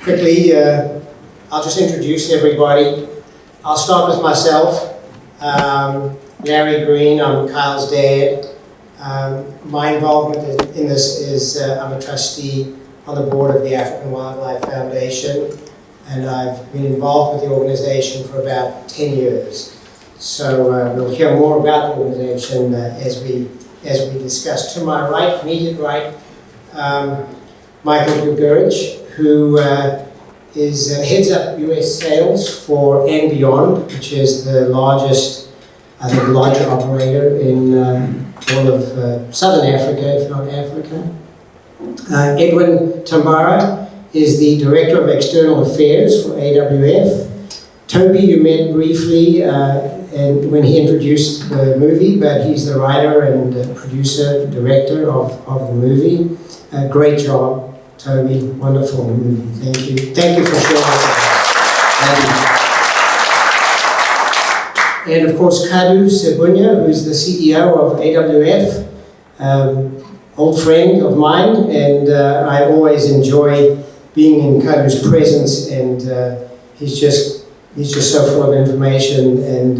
Quickly, I'll just introduce everybody. I'll start with myself. Larry Green, I'm Kyle's dad. My involvement in this is I'm a trustee on the board of the African Wildlife Foundation, and I've been involved with the organization for about 10 years. So we'll hear more about the organization as we discuss. To my right, immediate right, Michael Gregurich, who heads up US sales for And Beyond, which is the largest, I think, larger operator in all of Southern Africa, if not Africa. Edwin Tambara is the Director of External Affairs for AWF. Toby, you met briefly and when he introduced the movie, but he's the writer and producer, director of the movie. Great job, Toby. Wonderful movie. Thank you. Thank you for sharing that. And of course, Kaddu Sebunya, who's the CEO of AWF, old friend of mine, and I always enjoy being in Kaddu's presence, and he's just so full of information and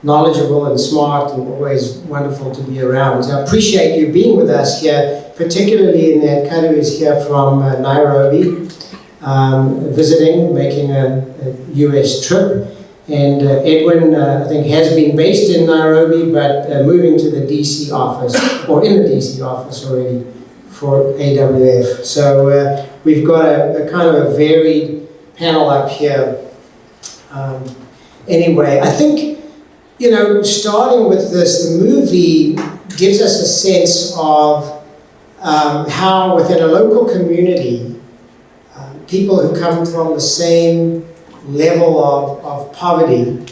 knowledgeable and smart, and always wonderful to be around. So I appreciate you being with us here, particularly in that Kaddu is here from Nairobi, visiting, making a US trip. And Edwin, I think, has been based in Nairobi, but moving to the DC office, or in the DC office already, for AWF. So we've got a kind of a varied panel up here. Anyway, I think, starting with this, the movie gives us a sense of how within a local community, people who come from the same level of poverty, and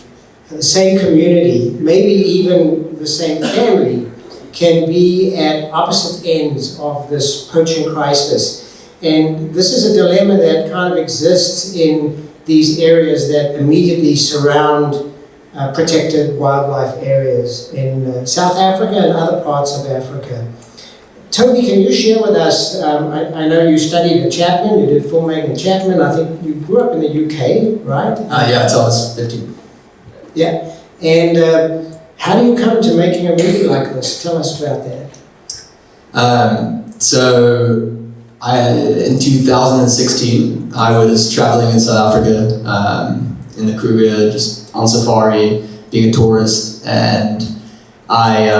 the same community, maybe even the same family, can be at opposite ends of this poaching crisis. And this is a dilemma that kind of exists in these areas that immediately surround protected wildlife areas in South Africa and other parts of Africa. Toby, can you share with us, I know you studied at Chapman, you did filmmaking at Chapman, I think you grew up in the UK, right? Yeah, until I was 15. Yeah, and how do you come to making a movie like this? Tell us about that. So, in 2016, I was traveling in South Africa, in the Kruger, just on safari, being a tourist, and I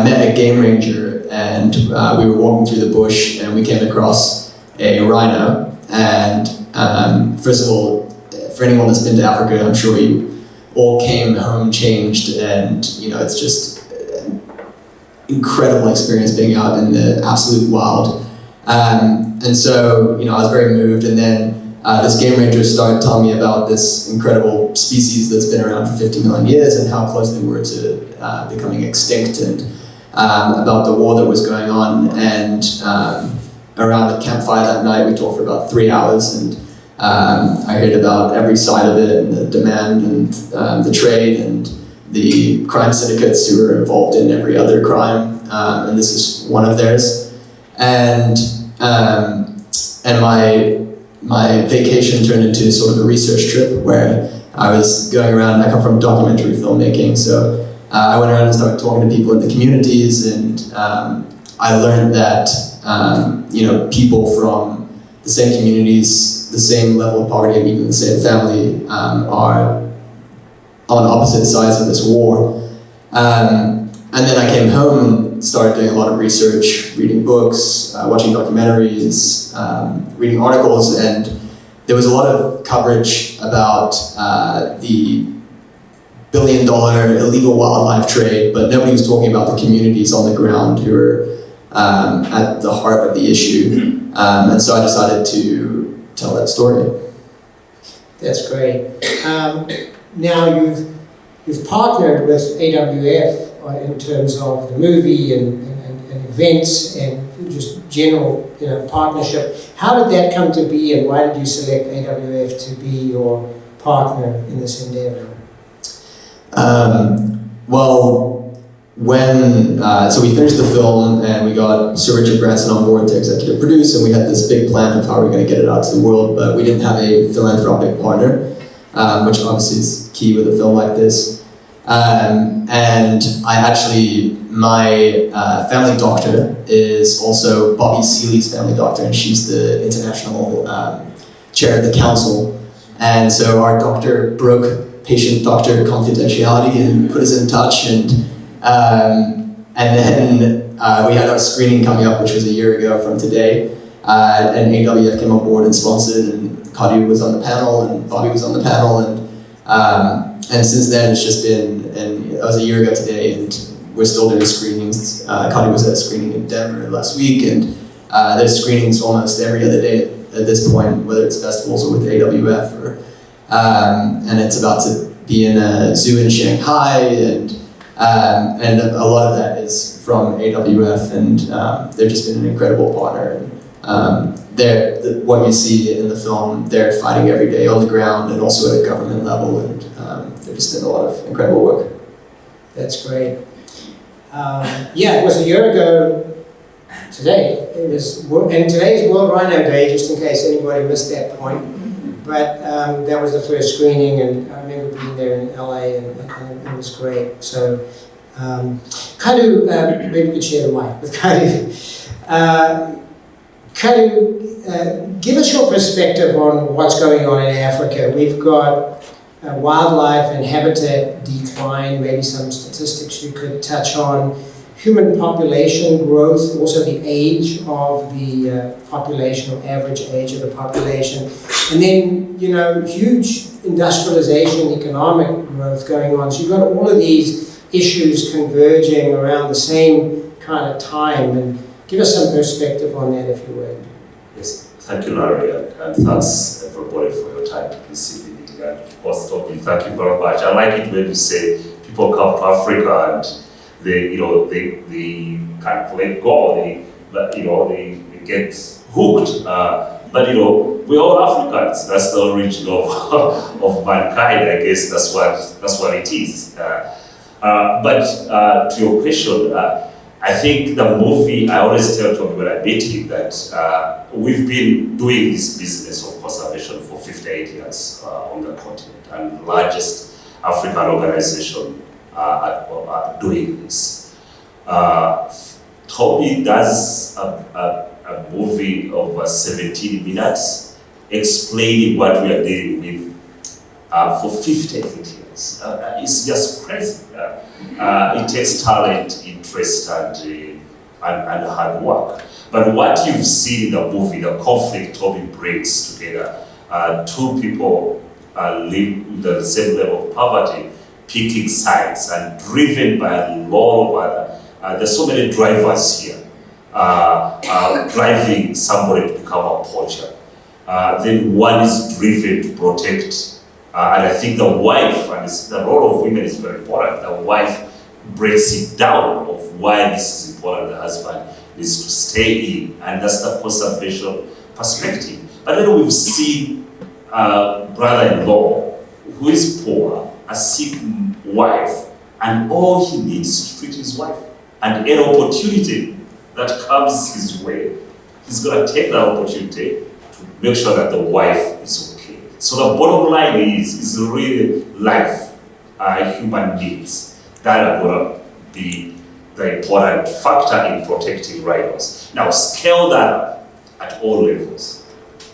met a game ranger, and we were walking through the bush, and we came across a rhino. And first of all, for anyone that's been to Africa, I'm sure you all came home changed, and it's just an incredible experience being out in the absolute wild. And so, I was very moved, and then this game ranger started telling me about this incredible species that's been around for 50 million years and how close they were to becoming extinct, and about the war that was going on. And around the campfire that night, we talked for about 3 hours, and I heard about every side of it, and the demand, and the trade, and the crime syndicates who were involved in every other crime, and this is one of theirs. And my vacation turned into sort of a research trip where I was going around. I come from documentary filmmaking, so I went around and started talking to people in the communities, and I learned that people from the same communities, the same level of poverty, and even the same family are on opposite sides of this war. And then I came home and started doing a lot of research, reading books, watching documentaries, reading articles, and there was a lot of coverage about the billion-dollar illegal wildlife trade, but nobody was talking about the communities on the ground who were at the heart of the issue. And so I decided to tell that story. That's great. Now you've partnered with AWF in terms of the movie and events and just general partnership. How did that come to be, and why did you select AWF to be your partner in this endeavor? Well, so we finished the film and we got Sir Richard Branson on board to executive produce, and we had this big plan of how we were going to get it out to the world, but we didn't have a philanthropic partner, which obviously is key with a film like this. And my family doctor is also Bobby Seeley's family doctor, and she's the international chair of the council. And so our doctor broke patient-doctor confidentiality and put us in touch, and then we had our screening coming up, which was a year ago from today, and AWF came on board and sponsored, and Kaddu was on the panel, and Bobby was on the panel, and since then it's just been, and it was a year ago today, and we're still doing screenings. Kaddu was at a screening in Denver last week, and there's screenings almost every other day at this point, whether it's festivals or with AWF, and it's about to be in a zoo in Shanghai, and a lot of that is from AWF, and they've just been an incredible partner. And what you see in the film, they're fighting every day on the ground and also at a government level, and they're just doing a lot of incredible work. That's great. It was a year ago today. And today's World Rhino Day, just in case anybody missed that point. But that was the first screening, and I remember being there in LA, and it was great. So, Kaddu, maybe you could share the mic with Kaddu. Kaddu, give us your perspective on what's going on in Africa. We've got wildlife and habitat decline, maybe some statistics you could touch on, human population growth, also the age of the population, or average age of the population, and then, huge industrialization, economic growth going on. So you've got all of these issues converging around the same kind of time, and give us some perspective on that, if you would. Yes, thank you, Larry, and thanks everybody for your time this evening. And of course, Toby, thank you very much. I like it when you say people come to Africa and they can't let go. They get hooked. But we're all Africans. That's the origin of mankind. I guess that's what it is. But to your question, I think the movie, I always tell Toby when I meet him that we've been doing this business of conservation for 58 years on the continent, and the largest African organization are doing this. Toby does a movie of 17 minutes explaining what we are dealing with for 58 years. It's just crazy. It takes talent, interest, and hard work. But what you've seen in the movie, the conflict Toby brings together, two people live with the same level of poverty, picking sides, and driven by a lot of other. There's so many drivers here, driving somebody to become a poacher. Then one is driven to protect, and I think the wife, and the role of women is very important. The wife breaks it down of why this is important. The husband needs to stay in, and that's the conservation perspective. But then we've seen brother-in-law who is poor, a sick wife, and all he needs is to treat his wife. And any opportunity that comes his way, he's going to take that opportunity to make sure that the wife is okay. So the bottom line is really life, human needs that are going to be the important factor in protecting rhinos. Now, scale that up at all levels.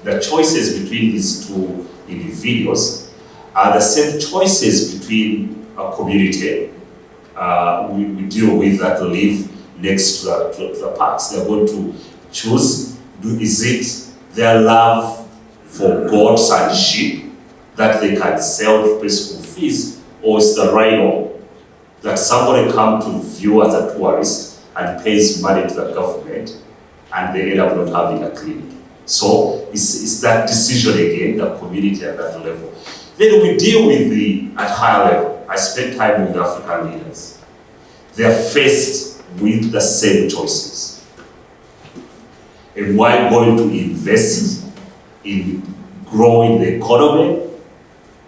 The choices between these two individuals are the same choices between a community we deal with that live next to the parks. They're going to choose, is it their love for goats and sheep that they can sell to pay school fees, or is the rhino that somebody come to view as a tourist and pays money to the government and they end up not having a clinic? So it's that decision again, the community at that level. Then we deal with at higher level. I spend time with African leaders. They are faced with the same choices. Am I going to invest in growing the economy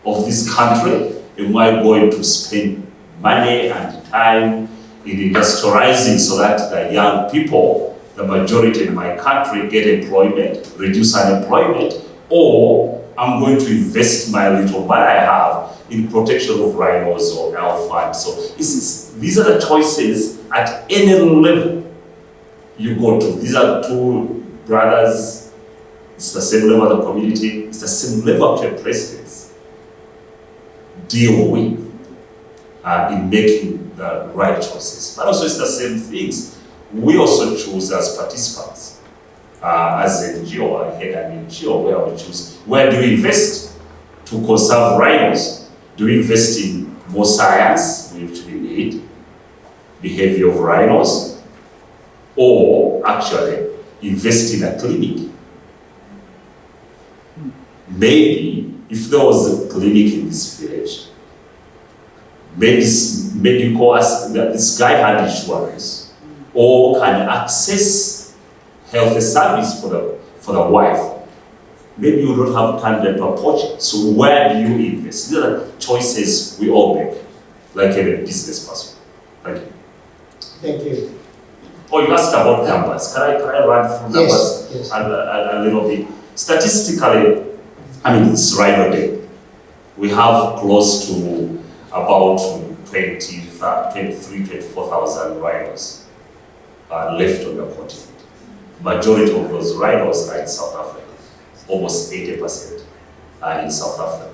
of this country? Am I going to spend money and time in industrializing so that the young people, the majority in my country, get employment, reduce unemployment, or I'm going to invest my little money I have in protection of rhinos or elephants. So these are the choices at any level you go to. These are two brothers, it's the same level of the community, it's the same level of your presidents deal with in making the right choices. But also it's the same things we also choose as participants. As an NGO, I head an NGO where we choose, where do we invest to conserve rhinos? Do we invest in more science, which we need, behavior of rhinos, or actually invest in a clinic? Maybe if there was a clinic in this village, this guy had insurance or can access health service for the wife. Maybe you don't have time to approach. So where do you invest? These are the choices we all make, like a business person. Thank you. Thank you. Oh, you asked about numbers. Can I run through numbers Yes. a little bit? Statistically, it's Rhino Day. We have close to about 24,000 rhinos left on the continent. Majority of those rhinos are in South Africa. Almost 80% are in South Africa.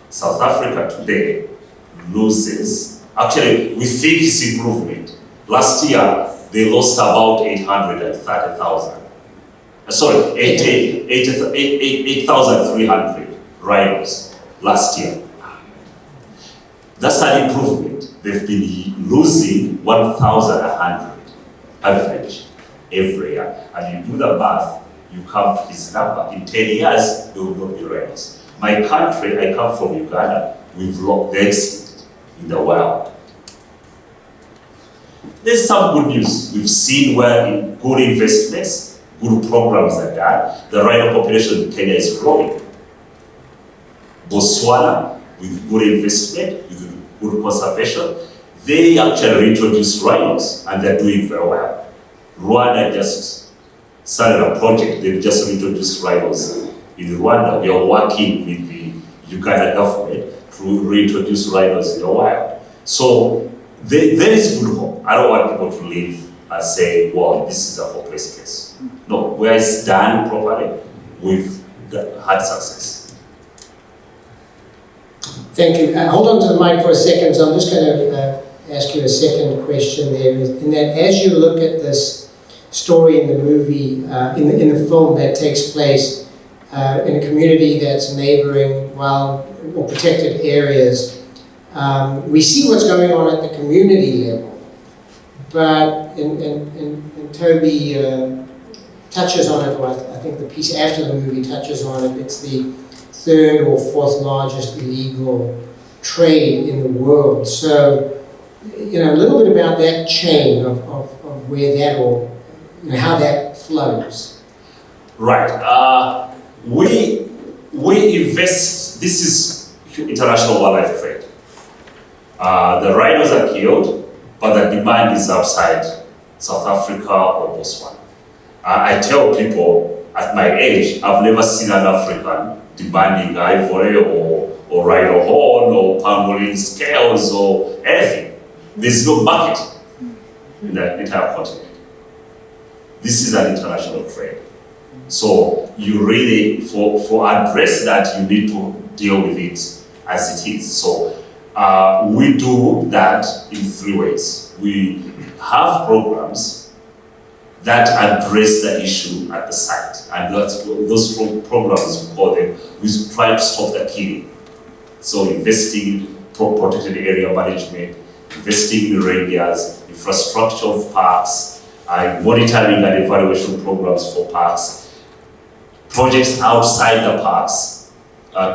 South Africa today loses, actually we think it's improvement. Last year, they lost about 830,000. 8,300 rhinos last year. That's an improvement. They've been losing 1,100 average every year. And you do the math, you come to this number. In 10 years, there will not be rhinos. My country, I come from Uganda, we've lost the extinct in the world. There's some good news. We've seen where in good investments, good programs are done. The rhino population in Kenya is growing. Botswana, with good investment, with good conservation, they actually reintroduced rhinos and they're doing very well. Rwanda just started a project, they've just reintroduced rhinos in Rwanda. We are working with the Uganda government to reintroduce rhinos in the wild. So there is good hope. I don't want people to leave and say, well, this is a hopeless case. No, where it's done properly, we've had success. Thank you. Hold on to the mic for a second. So I'm just going to ask you a second question there. In that, as you look at this story in the movie, in the film that takes place in a community that's neighboring wild or protected areas, we see what's going on at the community level. But and Toby touches on it, or I think the piece after the movie touches on it. It's the third or fourth largest illegal trade in the world. So, a little bit about that chain of where that all, how that flows. Right. We invest. This is international wildlife trade. The rhinos are killed, but the demand is outside South Africa or Botswana. I tell people at my age, I've never seen an African demanding ivory or rhino horn or pangolin scales or anything. There's no market in the entire continent. This is an international trade. So you really, for address that, you need to deal with it as it is. So we do that in three ways. We have programs that address the issue at the site, and those programs, we call them, we try to stop the killing. So investing in protected area management, investing in rangers, infrastructure of parks, monitoring and evaluation programs for parks, projects outside the parks,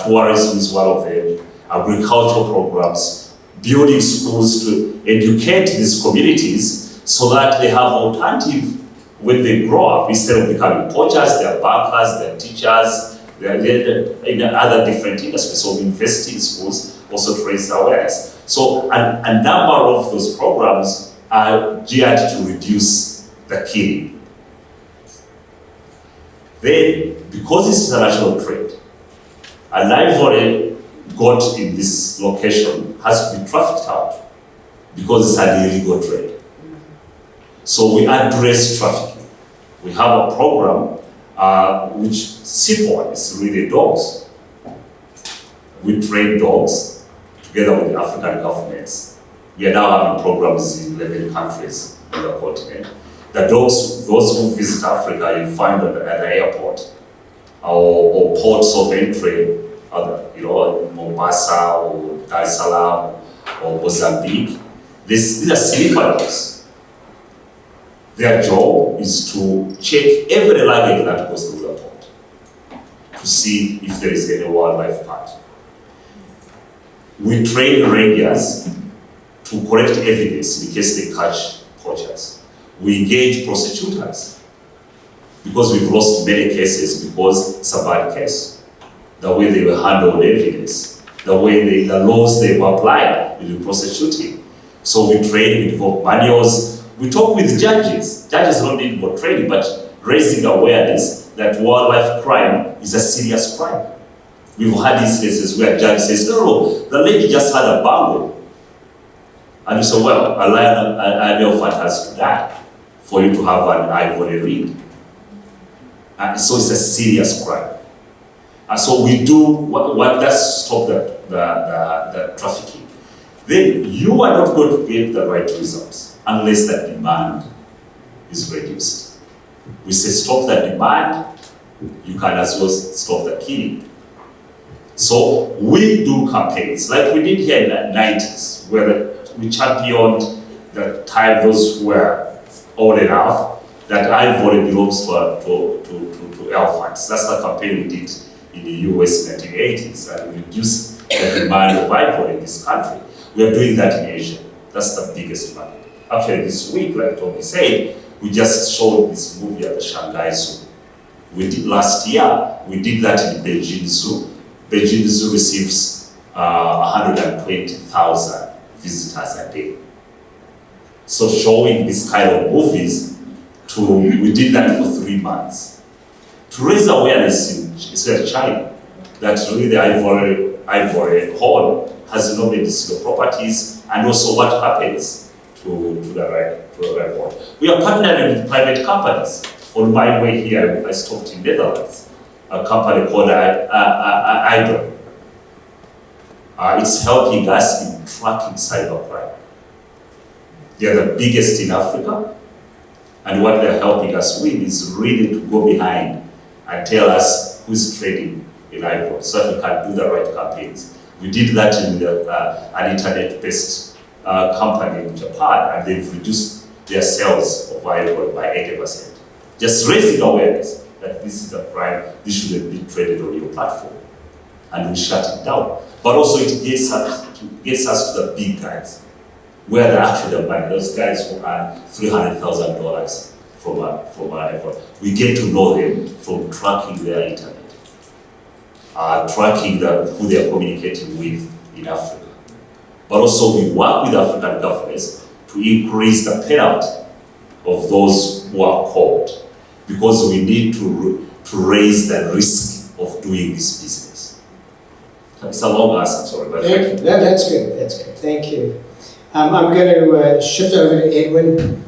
tourism is one of them, agricultural programs, building schools to educate these communities so that they have alternative when they grow up. Instead of becoming poachers, they're bankers, they're teachers, they're in other different industries. So investing in schools also trains awareness. So a number of those programs are geared to reduce the killing. Then, because it's international trade, an ivory got in this location has to be trafficked out because it's an illegal trade. So we address trafficking. We have a program which simple is really dogs. We train dogs together with the African governments. We are now having programs in 11 countries on the continent. The dogs, those who visit Africa, you find at the airport or ports of entry, Mombasa or Dar es Salaam or Mozambique. These are sniffer dogs. Their job is to check every luggage that goes through the port to see if there is any wildlife part. We train rangers to collect evidence in case they catch poachers. We engage prosecutors because we've lost many cases because it's a bad case. The way they were handled evidence, the way the laws they've applied in prosecuting. So we train, we develop manuals, we talk with judges. Judges don't need more training, but raising awareness that wildlife crime is a serious crime. We've had instances where a judge says, no, the lady just had a bangle. And you say, well, an elephant has to die for you to have an ivory ring. And so it's a serious crime. And so we do what does stop the trafficking. Then you are not going to get the right results unless the demand is reduced. We say stop the demand, you can as well stop the killing. So we do campaigns like we did here in the 90s, where we championed the time those who were old enough that ivory belongs to elephants. That's the campaign we did in the US in the 1980s, and we reduced the demand of ivory in this country. We are doing that in Asia. That's the biggest market. Actually, this week, like Toby said, we just showed this movie at the Shanghai Zoo. We did last year, we did that in Beijing Zoo. Beijing Zoo receives 120,000 visitors a day. So showing this kind of movies, we did that for 3 months. To raise awareness in China, that really the ivory horn has no medicinal properties, and also what happens to the right horn. We are partnering with private companies. On my way here, I stopped in Netherlands, a company called Idol. It's helping us in tracking cybercrime. They are the biggest in Africa, and what they're helping us with is really to go behind and tell us who's trading in ivory so that we can do the right campaigns. We did that in an internet-based company in Japan, and they've reduced their sales of ivory by 80%. Just raising awareness that this is a crime, this shouldn't be traded on your platform. And we shut it down. But also it gets us to the big guys, where they're actually the money. Those guys who earn $300,000 from an ivory. We get to know them from tracking their internet, tracking who they are communicating with in Africa. But also we work with African governments to increase the penalty of those who are caught, because we need to raise the risk of doing this business. It's a long answer, I'm sorry. But thank you. No, that's good. That's good. Thank you. I'm going to shift over to Edwin.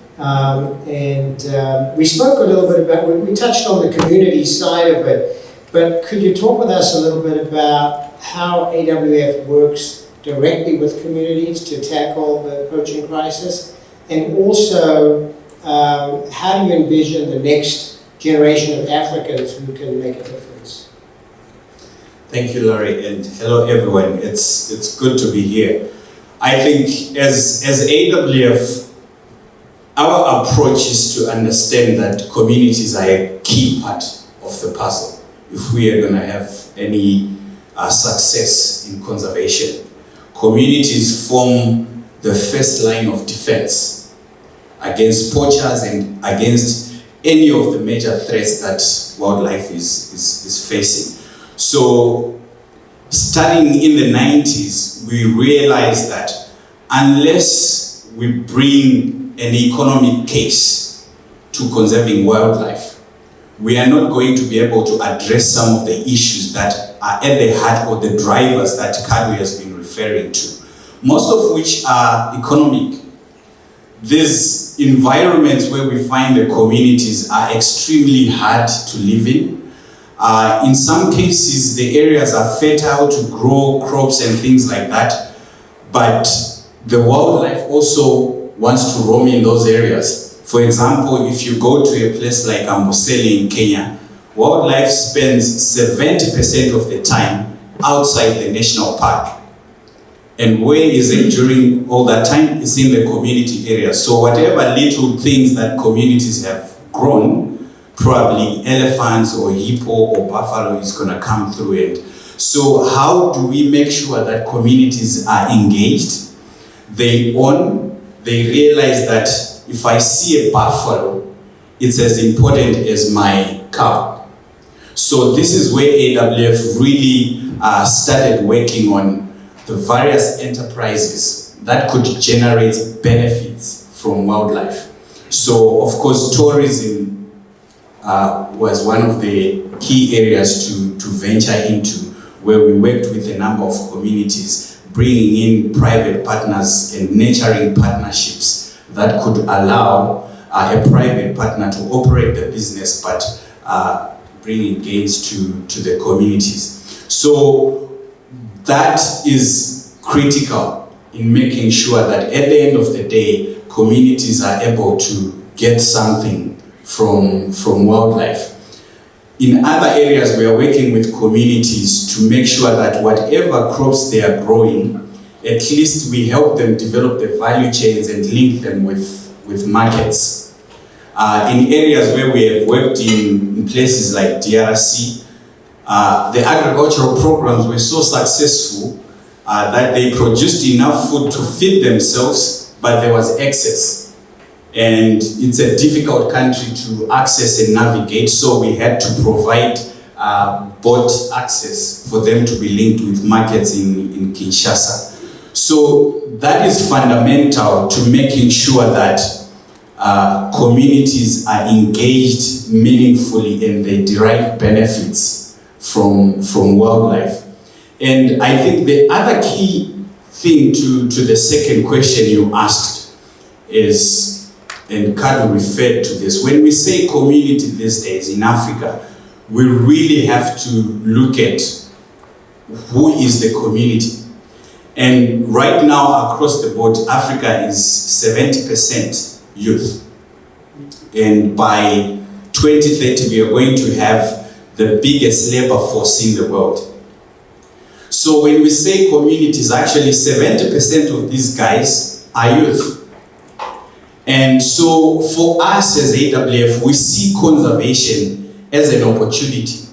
We spoke a little bit about, we touched on the community side of it, but could you talk with us a little bit about how AWF works directly with communities to tackle the poaching crisis? And also, how do you envision the next generation of Africans who can make a difference? Thank you, Larry, and hello everyone. It's good to be here. I think as AWF, our approach is to understand that communities are a key part of the puzzle if we are going to have any success in conservation. Communities form the first line of defense against poachers and against any of the major threats that wildlife is facing. So, starting in the 90s, we realized that unless we bring an economic case to conserving wildlife, we are not going to be able to address some of the issues that are at the heart or the drivers that Kaddu has been referring to, most of which are economic. These environments where we find the communities are extremely hard to live in. In some cases, the areas are fertile to grow crops and things like that, but the wildlife also wants to roam in those areas. For example, if you go to a place like Amboseli in Kenya, wildlife spends 70% of the time outside the national park. And where is it during all that time? It's in the community area. So whatever little things that communities have grown, probably elephants or hippo or buffalo is going to come through it. So how do we make sure that communities are engaged? They realize that if I see a buffalo, it's as important as my cow. So this is where AWF really started working on the various enterprises that could generate benefits from wildlife. So of course tourism was one of the key areas to venture into, where we worked with a number of communities, bringing in private partners and nurturing partnerships that could allow a private partner to operate the business but bringing gains to the communities. So that is critical in making sure that at the end of the day, communities are able to get something from wildlife. In other areas, we are working with communities to make sure that whatever crops they are growing, at least we help them develop the value chains and link them with markets. In areas where we have worked in places like DRC, the agricultural programs were so successful that they produced enough food to feed themselves, but there was excess. And it's a difficult country to access and navigate, so we had to provide boat access for them to be linked with markets in Kinshasa. So that is fundamental to making sure that communities are engaged meaningfully and they derive benefits from wildlife. And I think the other key thing to the second question you asked is, and Kaddu referred to this, when we say community these days in Africa, we really have to look at who is the community. And right now across the board, Africa is 70% youth. And by 2030, we are going to have the biggest labor force in the world. So when we say communities, actually 70% of these guys are youth. And so for us as AWF, we see conservation as an opportunity.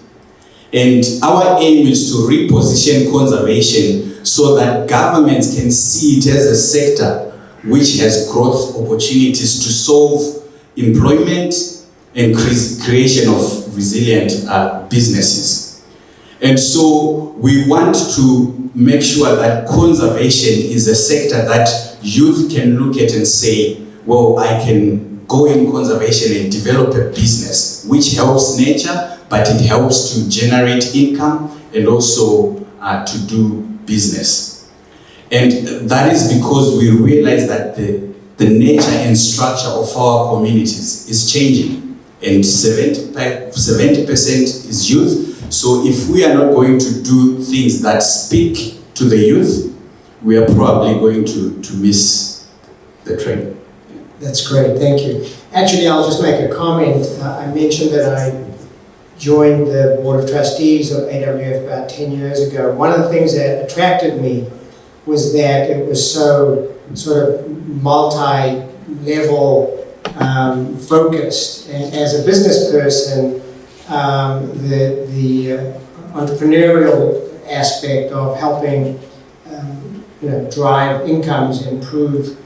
And our aim is to reposition conservation so that governments can see it as a sector which has growth opportunities to solve employment and creation of resilient businesses. And so we want to make sure that conservation is a sector that youth can look at and say, well, I can go in conservation and develop a business which helps nature, but it helps to generate income and also to do business. And that is because we realize that the nature and structure of our communities is changing, and 70% is youth. So if we are not going to do things that speak to the youth, we are probably going to miss the train. That's great, thank you. Actually, I'll just make a comment. I mentioned that I joined the Board of Trustees of AWF about 10 years ago. One of the things that attracted me was that it was so sort of multi-level focused. And as a business person, the entrepreneurial aspect of helping drive incomes, improve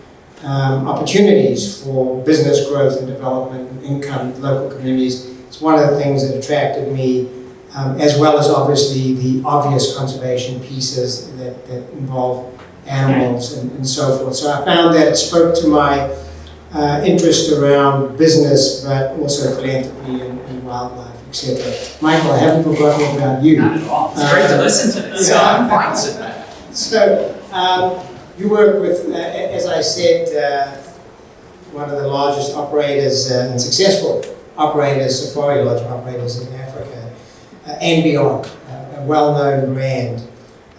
opportunities for business growth and development, income, local communities. It's one of the things that attracted me, as well as obviously the obvious conservation pieces that involve animals and so forth. So I found that it spoke to my interest around business, but also philanthropy and wildlife, etc. Michael, I haven't forgotten about you. Not at all. It's great to listen to this, so I'm fine sitting back. So, you work with, as I said, one of the largest operators and successful operators, safari lodge operators in Africa, and beyond, a well-known brand.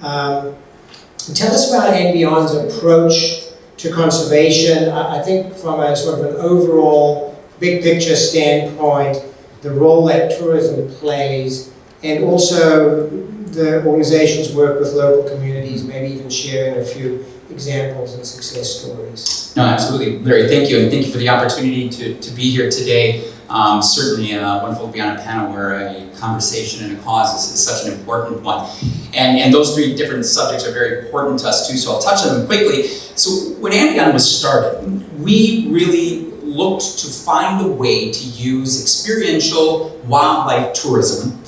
Tell us about and Beyond's approach to conservation. I think from a sort of an overall big picture standpoint, the role that tourism plays, and also the organization's work with local communities, maybe even sharing a few examples and success stories. No, absolutely. Larry, thank you, and thank you for the opportunity to be here today. Certainly wonderful to be on a panel where a conversation and a cause is such an important one. And those three different subjects are very important to us too, so I'll touch on them quickly. So when And Beyond was started, we really looked to find a way to use experiential wildlife tourism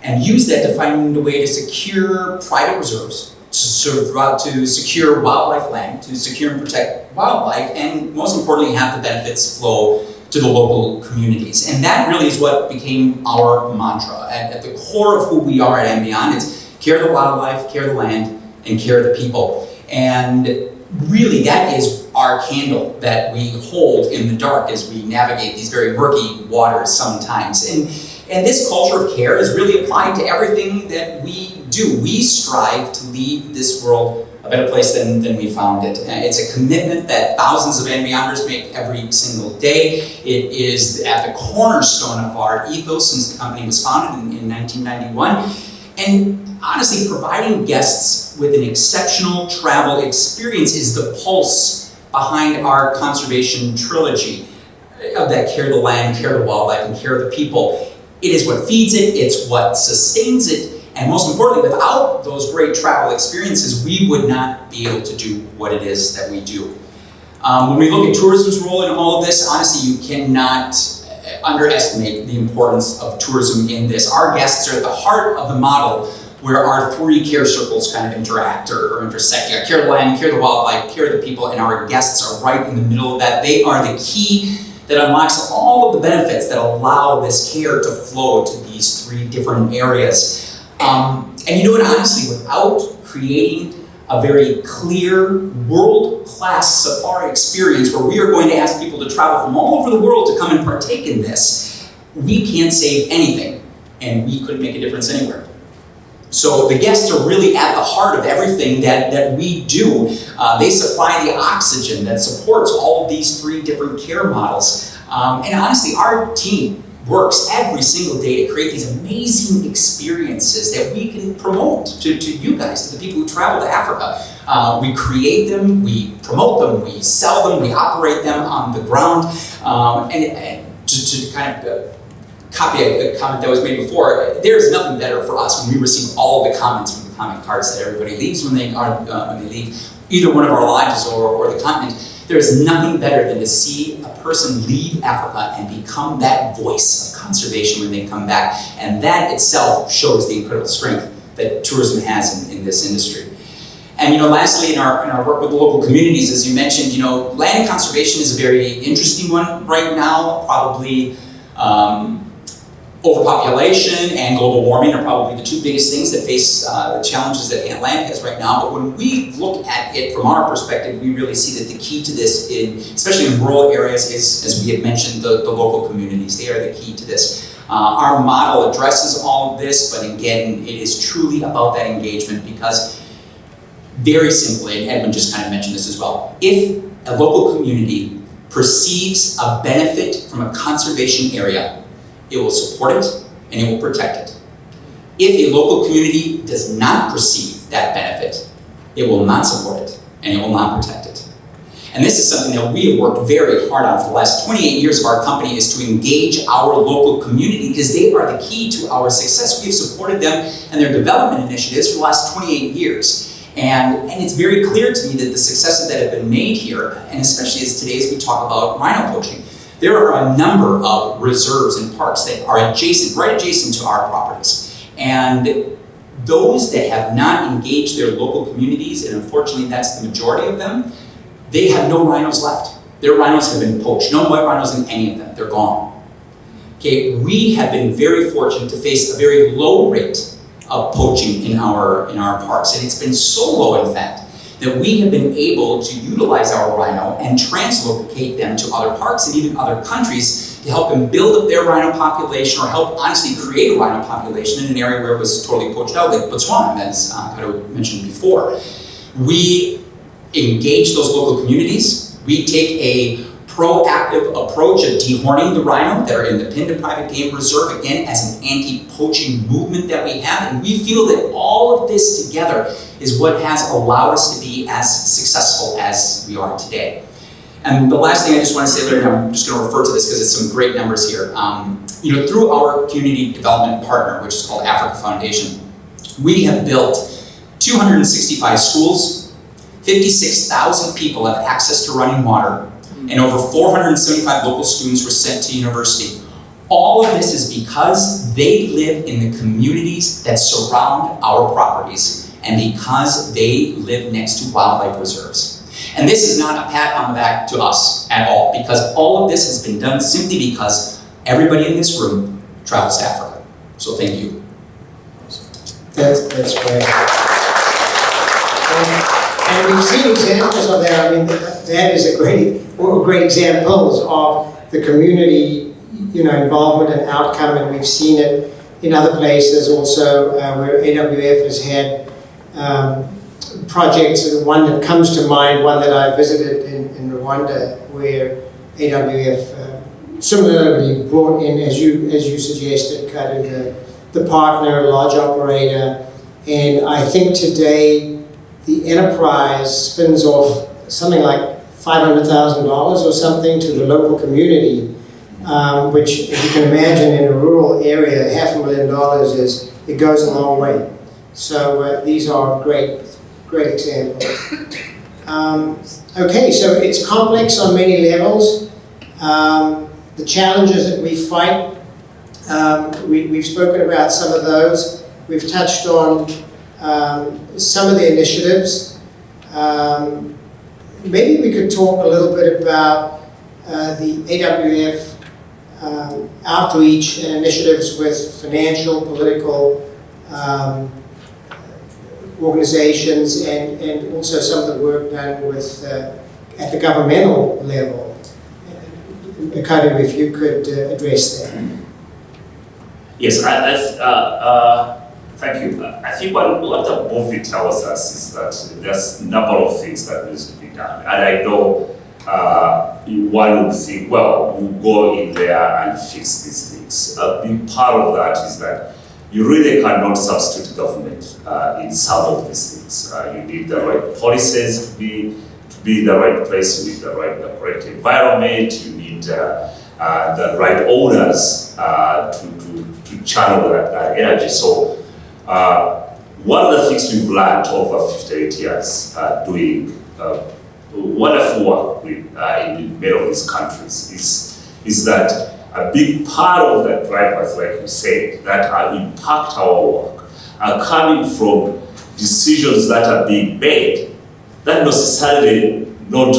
and use that to find a way to secure private reserves, to secure wildlife land, to secure and protect wildlife, and most importantly, have the benefits flow to the local communities. And that really is what became our mantra. At the core of who we are at And Beyond, it's care of the wildlife, care of the land, and care of the people. And really, that is our candle that we hold in the dark as we navigate these very murky waters sometimes. And this culture of care is really applied to everything that we do. We strive to leave this world a better place than we found it. It's a commitment that thousands of And Beyonders make every single day. It is at the cornerstone of our ethos since the company was founded in 1991. And honestly, providing guests with an exceptional travel experience is the pulse behind our conservation trilogy of that care of the land, care of the wildlife, and care of the people. It is what feeds it, it's what sustains it, and most importantly, without those great travel experiences, we would not be able to do what it is that we do. When we look at tourism's role in all of this, honestly, you cannot underestimate the importance of tourism in this. Our guests are at the heart of the model where our three care circles kind of interact or intersect. Care of the land, care of the wildlife, care of the people, and our guests are right in the middle of that. They are the key that unlocks all of the benefits that allow this care to flow to these three different areas. And you know what, honestly, without creating a very clear, world-class safari experience where we are going to ask people to travel from all over the world to come and partake in this, we can't save anything, and we couldn't make a difference anywhere. So the guests are really at the heart of everything that we do. They supply the oxygen that supports all of these three different care models. And honestly, our team works every single day to create these amazing experiences that we can promote to you guys, to the people who travel to Africa. We create them, we promote them, we sell them, we operate them on the ground. And to kind of copy a comment that was made before, there's nothing better for us when we receive all the comments from the comment cards that everybody leaves when they leave either one of our lodges or the continent. There is nothing better than to see a person leave Africa and become that voice of conservation when they come back. And that itself shows the incredible strength that tourism has in this industry. And lastly, in our work with the local communities, as you mentioned, land conservation is a very interesting one right now. Probably overpopulation and global warming are probably the two biggest things that face the challenges that land has right now. But when we look at it from our perspective, we really see that the key to this, especially in rural areas, is, as we had mentioned, the local communities. They are the key to this. Our model addresses all of this, but again, it is truly about that engagement because very simply, and Edwin just kind of mentioned this as well, if a local community perceives a benefit from a conservation area, it will support it and it will protect it. If a local community does not perceive that benefit, it will not support it and it will not protect it. And this is something that we have worked very hard on for the last 28 years of our company, is to engage our local community because they are the key to our success. We have supported them and their development initiatives for the last 28 years. And it's very clear to me that the successes that have been made here, and especially as today as we talk about rhino poaching, there are a number of reserves and parks that are right adjacent to our properties. And those that have not engaged their local communities, and unfortunately that's the majority of them, they have no rhinos left. Their rhinos have been poached. No white rhinos in any of them. They're gone. Okay, we have been very fortunate to face a very low rate of poaching in our parks, and it's been so low, in fact, that we have been able to utilize our rhino and translocate them to other parks and even other countries to help them build up their rhino population, or help honestly create a rhino population in an area where it was totally poached out, like Botswana, as Kaddu mentioned before. We engage those local communities. We take a proactive approach of dehorning the rhino that are in the Pinda Private Game Reserve, again, as an anti-poaching movement that we have. And we feel that all of this together is what has allowed us to be as successful as we are today. And the last thing I just want to say, Larry, and I'm just going to refer to this because it's some great numbers here. Through our community development partner, which is called Africa Foundation, we have built 265 schools, 56,000 people have access to running water, and over 475 local students were sent to university. All of this is because they live in the communities that surround our properties, and because they live next to wildlife reserves. And this is not a pat on the back to us at all, because all of this has been done simply because everybody in this room travels to Africa. So thank you. That's great. And we've seen examples of that. I mean, that is great examples of the community, involvement and outcome, and we've seen it in other places also where AWF has had projects. The one that comes to mind, one that I visited in Rwanda, where AWF similarly brought in, as you suggested, kind of the partner, large operator, and I think today the enterprise spins off something like $500,000 or something to the local community, which, if you can imagine, in a rural area, $500,000 it goes a long way. So these are great examples. Okay, so it's complex on many levels. The challenges that we fight, we've spoken about some of those. We've touched on some of the initiatives. Maybe we could talk a little bit about the AWF outreach and initiatives with financial, political organizations, and also some of the work done with at the governmental level. Kaddu, if you could address that. Yes, thank you. I think what the movie tells us is that there's a number of things that needs to be done. And I know one would think, well, we'll go in there and fix these things. A big part of that is that you really cannot substitute government in some of these things. You need the right policies to be in the right place. You need the correct environment. You need the right owners to channel that energy. So one of the things we've learned over 58 years doing wonderful work in many of these countries is that a big part of the drivers, like you said, that impact our work are coming from decisions that are being made that necessarily not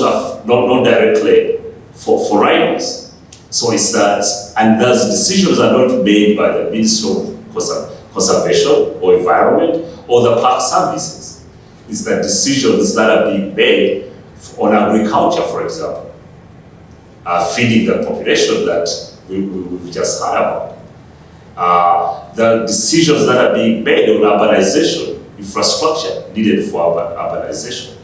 directly for rhinos. So it's that, and those decisions are not made by the Ministry of Conservation or Environment or the Park Services. It's the decisions that are being made on agriculture, for example, feeding the population that we've just heard about. The decisions that are being made on urbanization, infrastructure needed for urbanization.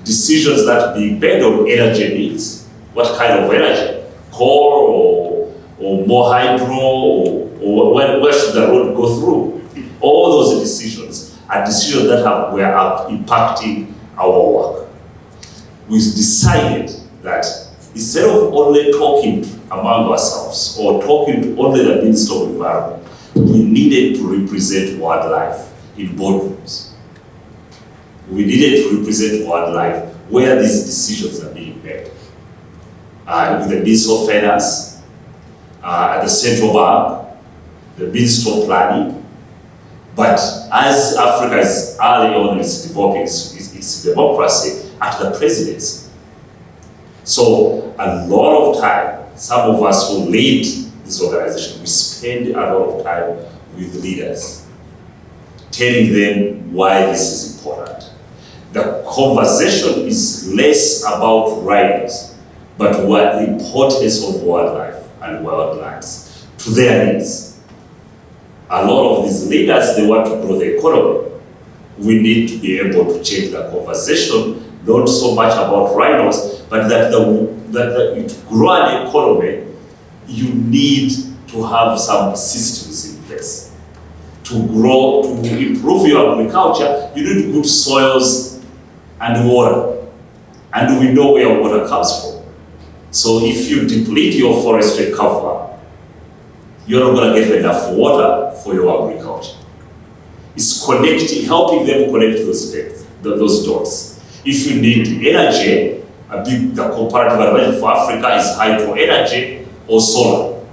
Decisions that are being made on energy needs. What kind of energy? Coal or more hydro, or where should the road go through? All those decisions are decisions that were impacting our work. We decided that instead of only talking among ourselves or talking to only the Minister of Environment, we needed to represent wildlife in boardrooms. We needed to represent wildlife where these decisions are being made. With the Minister of Finance, at the Central Bank, the Minister of Planning. But as Africa is early on is developing its democracy, at the presidency. So a lot of time, some of us who lead this organization, we spend a lot of time with leaders, telling them why this is important. The conversation is less about rhinos, but what the importance of wildlife and wildlands to their needs. A lot of these leaders, they want to grow the economy. We need to be able to change the conversation, not so much about rhinos, but that to grow an economy, you need to have some systems in place. To grow, to improve your agriculture, you need good soils and water. And we know where water comes from. So if you deplete your forestry cover, you're not going to get enough water for your agriculture. It's connecting, helping them connect those dots. If you need energy, the comparative advantage for Africa is hydro energy or solar.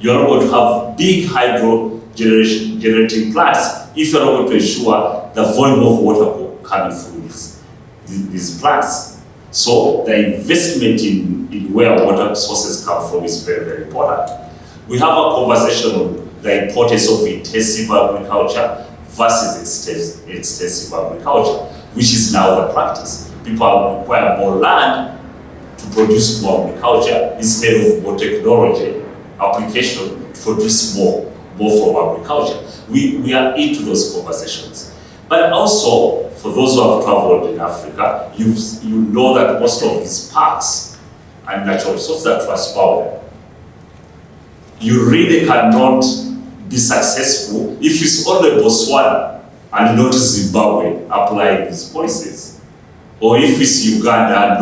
You're not going to have big hydro generating plants if you're not going to ensure the volume of water coming through these plants. So the investment in where water sources come from is very, very important. We have a conversation on the importance of intensive agriculture versus extensive agriculture, which is now the practice. People require more land to produce more agriculture instead of more technology application to produce more from agriculture. We are into those conversations. But also, for those who have traveled in Africa, you know that most of these parks and natural resources are transboundary. You really cannot be successful if it's only Botswana and not Zimbabwe applying these policies, or if it's Uganda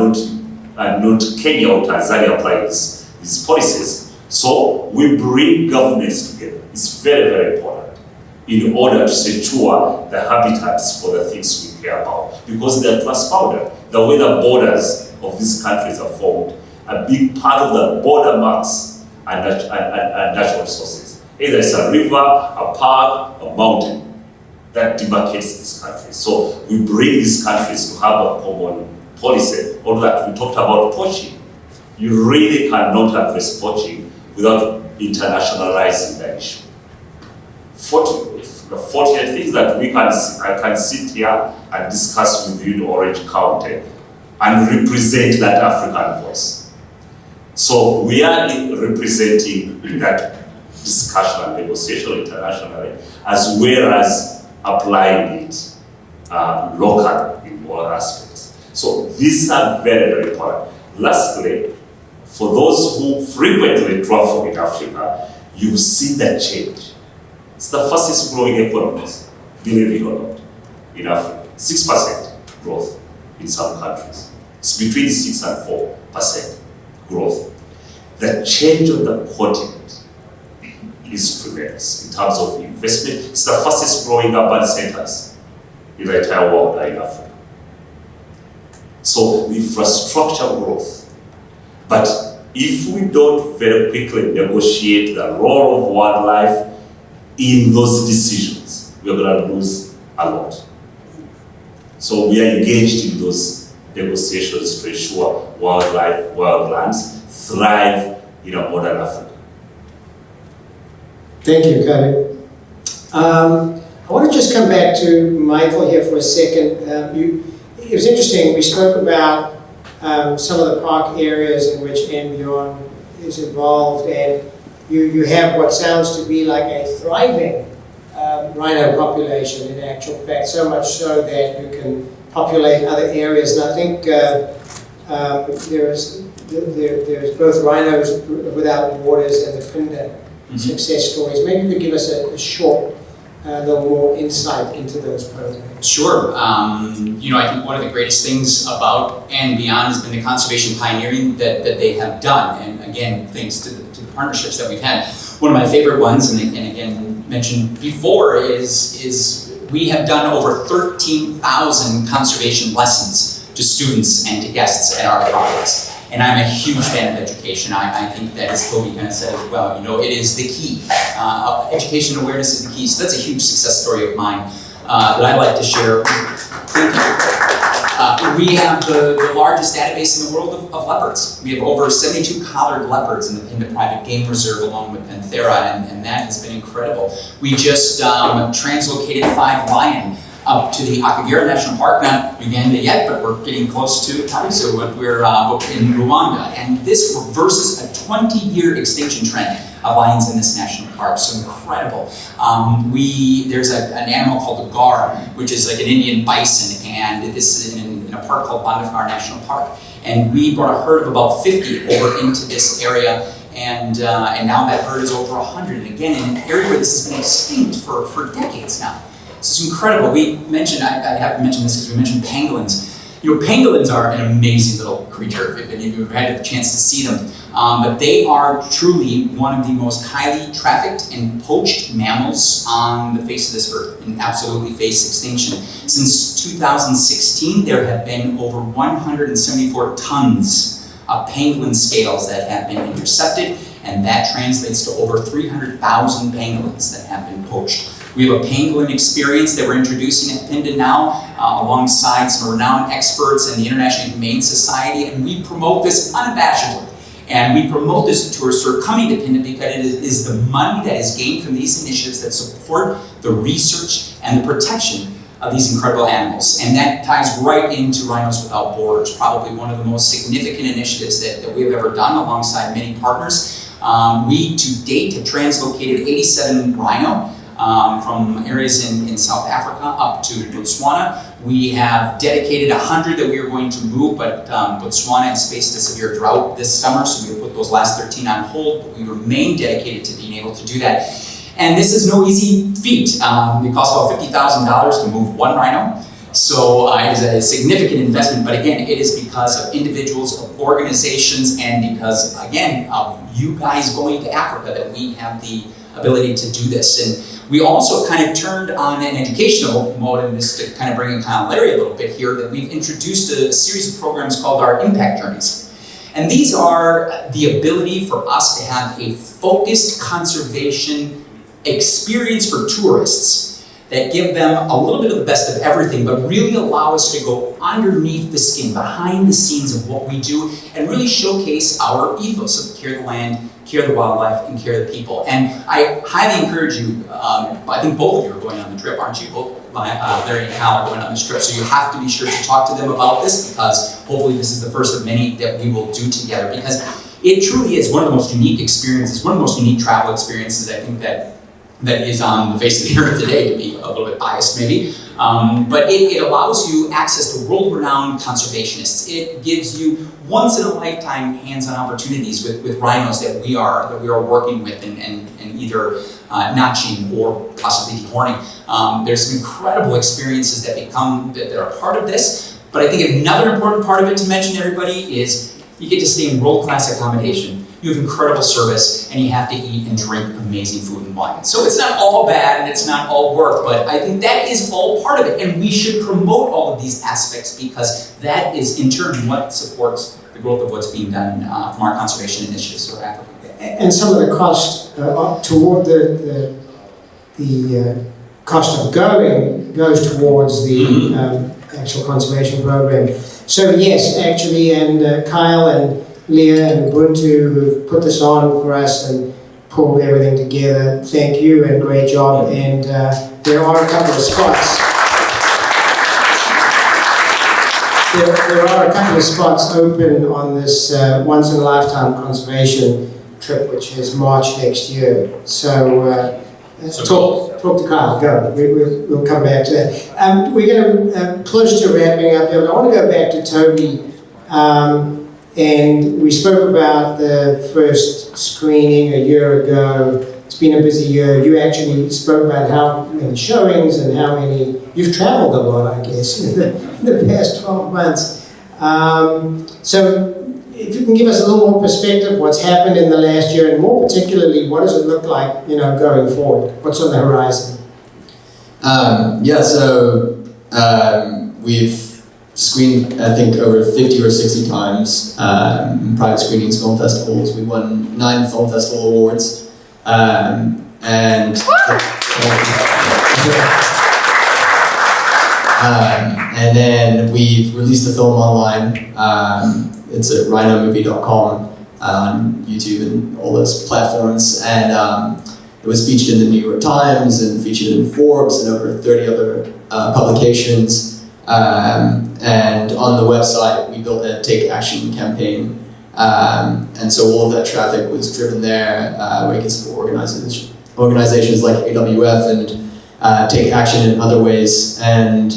and not Kenya or Tanzania applying these policies. So we bring governments together. It's very, very important in order to secure the habitats for the things we care about, because they're transboundary. The way the borders of these countries are formed, a big part of the border marks and natural resources. Either it's a river, a park, a mountain that demarcates these countries. So we bring these countries to have a common policy. Although that we talked about poaching, you really cannot address poaching without internationalizing the issue. The fortunate thing is that I can sit here and discuss with you in Orange County and represent that African voice. So we are representing that discussion and negotiation internationally, as well as applying it locally in all aspects. So these are very, very important. Lastly, for those who frequently travel in Africa, you've seen that change. It's the fastest growing economies, believe it or not, in Africa. 6% growth in some countries. It's between 6 and 4% growth. The change on the continent is tremendous in terms of investment. It's the fastest growing urban centers in the entire world are in Africa. So infrastructure growth. But if we don't very quickly negotiate the role of wildlife in those decisions, we're going to lose a lot. So we are engaged in those negotiations to ensure wildlands thrive in a modern Africa. Thank you, Kaddu. I want to just come back to Michael here for a second. It was interesting, we spoke about some of the park areas in which Beyond is involved, and you have what sounds to be like a thriving rhino population in actual fact, so much so that you can populate other areas. And I think there's both rhinos without borders and the Pinda success stories. Maybe you could give us a short, little more insight into those programs. Sure. I think one of the greatest things about and Beyond has been the conservation pioneering that they have done. And again, thanks to the partnerships that we've had. One of my favorite ones, and again mentioned before, is we have done over 13,000 conservation lessons to students and to guests at our projects. And I'm a huge fan of education. I think that, as Toby kind of said as well, it is the key. Education awareness is the key. So that's a huge success story of mine that I like to share. Thank you. We have the largest database in the world of leopards. We have over 72 collared leopards in the Pinda Private Game Reserve along with Panthera, and that has been incredible. We just translocated 5 lion up to the Akagera National Park, not Uganda yet, but we're getting close to Kaddu Sebunya. We're in Rwanda, and this reverses a 20-year extinction trend of lions in this national park, so incredible. There's an animal called the gar, which is like an Indian bison, and this is in a park called Bandhavgarh National Park. And we brought a herd of about 50 over into this area, and now that herd is over 100, and again, in an area where this has been extinct for decades now. It's incredible. We mentioned, I have to mention this because we mentioned pangolins. You know, pangolins are an amazing little creature, if any of you have had a chance to see them. But they are truly one of the most highly trafficked and poached mammals on the face of this earth, and absolutely face extinction. Since 2016, there have been over 174 tons of pangolin scales that have been intercepted, and that translates to over 300,000 pangolins that have been poached. We have a pangolin experience that we're introducing at Pinda now, alongside some renowned experts in the International Humane Society, and we promote this unabashedly. And we promote this to tourists who are coming to Pinda because it is the money that is gained from these initiatives that support the research and the protection of these incredible animals. And that ties right into Rhinos Without Borders, probably one of the most significant initiatives that we have ever done alongside many partners. We, to date, have translocated 87 rhino from areas in South Africa up to Botswana. We have dedicated 100 that we are going to move, but Botswana has faced a severe drought this summer, so we put those last 13 on hold, but we remain dedicated to being able to do that. And this is no easy feat. It costs about $50,000 to move one rhino, so it is a significant investment, but again, it is because of individuals, of organizations, and because, again, of you guys going to Africa that we have the ability to do this. And we also kind of turned on an educational mode in this to kind of bring in kind of Larry a little bit here, that we've introduced a series of programs called our Impact Journeys. And these are the ability for us to have a focused conservation experience for tourists that give them a little bit of the best of everything, but really allow us to go underneath the skin, behind the scenes of what we do, and really showcase our ethos of care the land, care the wildlife, and care the people. And I highly encourage you, I think both of you are going on the trip, aren't you? Both Larry and Hal are going on this trip, so you have to be sure to talk to them about this, because hopefully this is the first of many that we will do together, because it truly is one of the most unique experiences, one of the most unique travel experiences I think that is on the face of the earth today, to be a little bit biased maybe. But it allows you access to world-renowned conservationists. It gives you once-in-a-lifetime hands-on opportunities with rhinos that we are working with and either notching or possibly dehorning. There's some incredible experiences that are part of this. But I think another important part of it to mention to everybody is you get to stay in world-class accommodation. You have incredible service, and you have to eat and drink amazing food and wine. So it's not all bad and it's not all work, but I think that is all part of it. And we should promote all of these aspects, because that is in turn what supports the growth of what's being done from our conservation initiatives for Africa. And some of the cost toward the cost of going goes towards the actual conservation program. So yes, actually, and Kyle and Leah and Ubuntu who've put this on for us and pulled everything together. Thank you and great job. And there are a couple of spots. There are a couple of spots open on this once-in-a-lifetime conservation trip, which is March next year. So talk to Kyle. Go. We'll come back to that. We're going to close to wrapping up here, but I want to go back to Toby. And we spoke about the first screening a year ago. It's been a busy year. You actually spoke about how many showings and how many... You've traveled a lot, I guess, in the past 12 months. So if you can give us a little more perspective, what's happened in the last year, and more particularly, what does it look like, going forward? What's on the horizon? We've screened, I think, over 50 or 60 times, private screenings, film festivals. We won 9 film festival awards. And then we've released the film online. It's at rhinomovie.com, on YouTube and all those platforms. And it was featured in the New York Times and featured in Forbes and over 30 other publications. And on the website, we built a Take Action campaign. And so all of that traffic was driven there, where you can support organizations like AWF and take action in other ways. And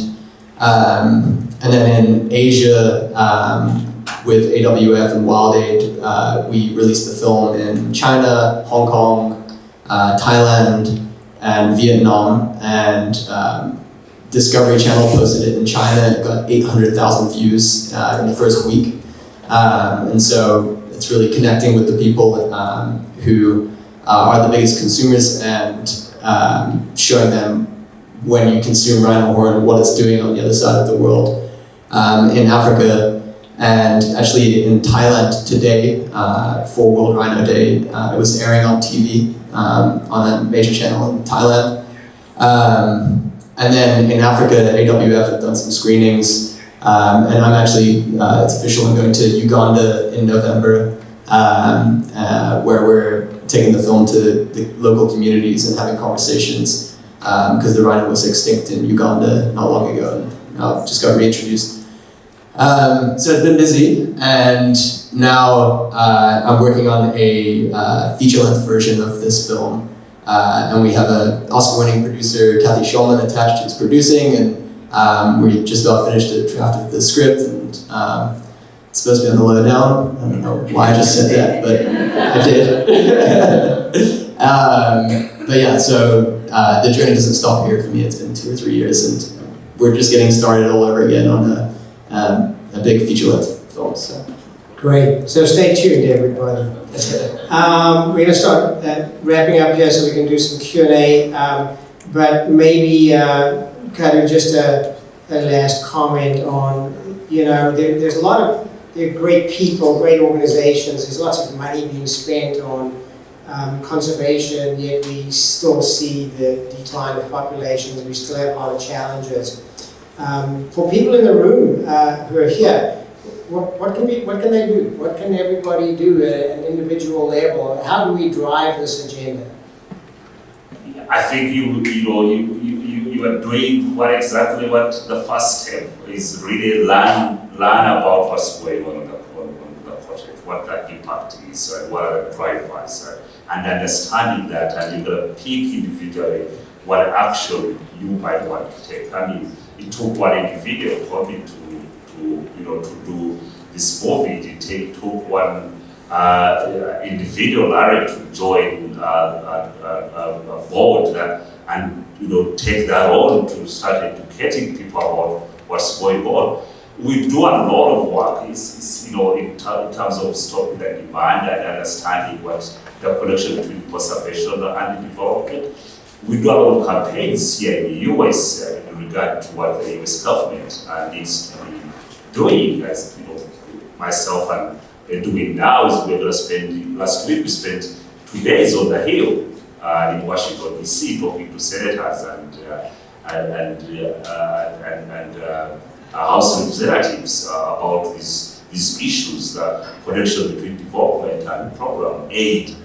then in Asia, with AWF and Wild Aid, we released the film in China, Hong Kong, Thailand, and Vietnam. And Discovery Channel posted it in China. It got 800,000 views in the first week. And so it's really connecting with the people who are the biggest consumers and showing them when you consume rhino horn what it's doing on the other side of the world. In Africa, and actually in Thailand today, for World Rhino Day, it was airing on TV on a major channel in Thailand. And then in Africa, AWF have done some screenings, and I'm actually, it's official, I'm going to Uganda in November, where we're taking the film to the local communities and having conversations, because the rhino was extinct in Uganda not long ago, and just got reintroduced. So it's been busy, and now I'm working on a feature-length version of this film, and we have an Oscar-winning producer, Kathy Schulman, attached who's producing, and we just about finished a draft of the script, and it's supposed to be on the lowdown. I don't know why I just said that, but I did. But yeah, so the journey doesn't stop here for me. It's been 2 or 3 years, and we're just getting started all over again on a big feature-length film. So. Great. So stay tuned, everybody. We're going to start wrapping up here so we can do some Q&A. But maybe, Kaddu, just a last comment on, there's a lot of great people, great organizations. There's lots of money being spent on conservation, yet we still see the decline of populations. We still have a lot of challenges. For people in the room who are here, what can they do? What can everybody do at an individual level? How do we drive this agenda? I think you are doing exactly what the first step is. Really learn about what's going on the project, what the impact is, and what are the drivers, and understanding that, and you're going to pick individually what action you might want to take. I mean, it took one individual probably to do this movie. It took one individual, Larry, to join a board and take that on to start educating people about what's going on. We do a lot of work. In terms of stopping the demand and understanding what the connection between conservation and development. We do a lot of campaigns here in the US in regard to what the US government needs to be doing. As myself and doing now is we're going to spend. Last week we spent 2 days on the Hill in Washington D.C. talking to senators and House representatives about these issues, the connection between development and program aid.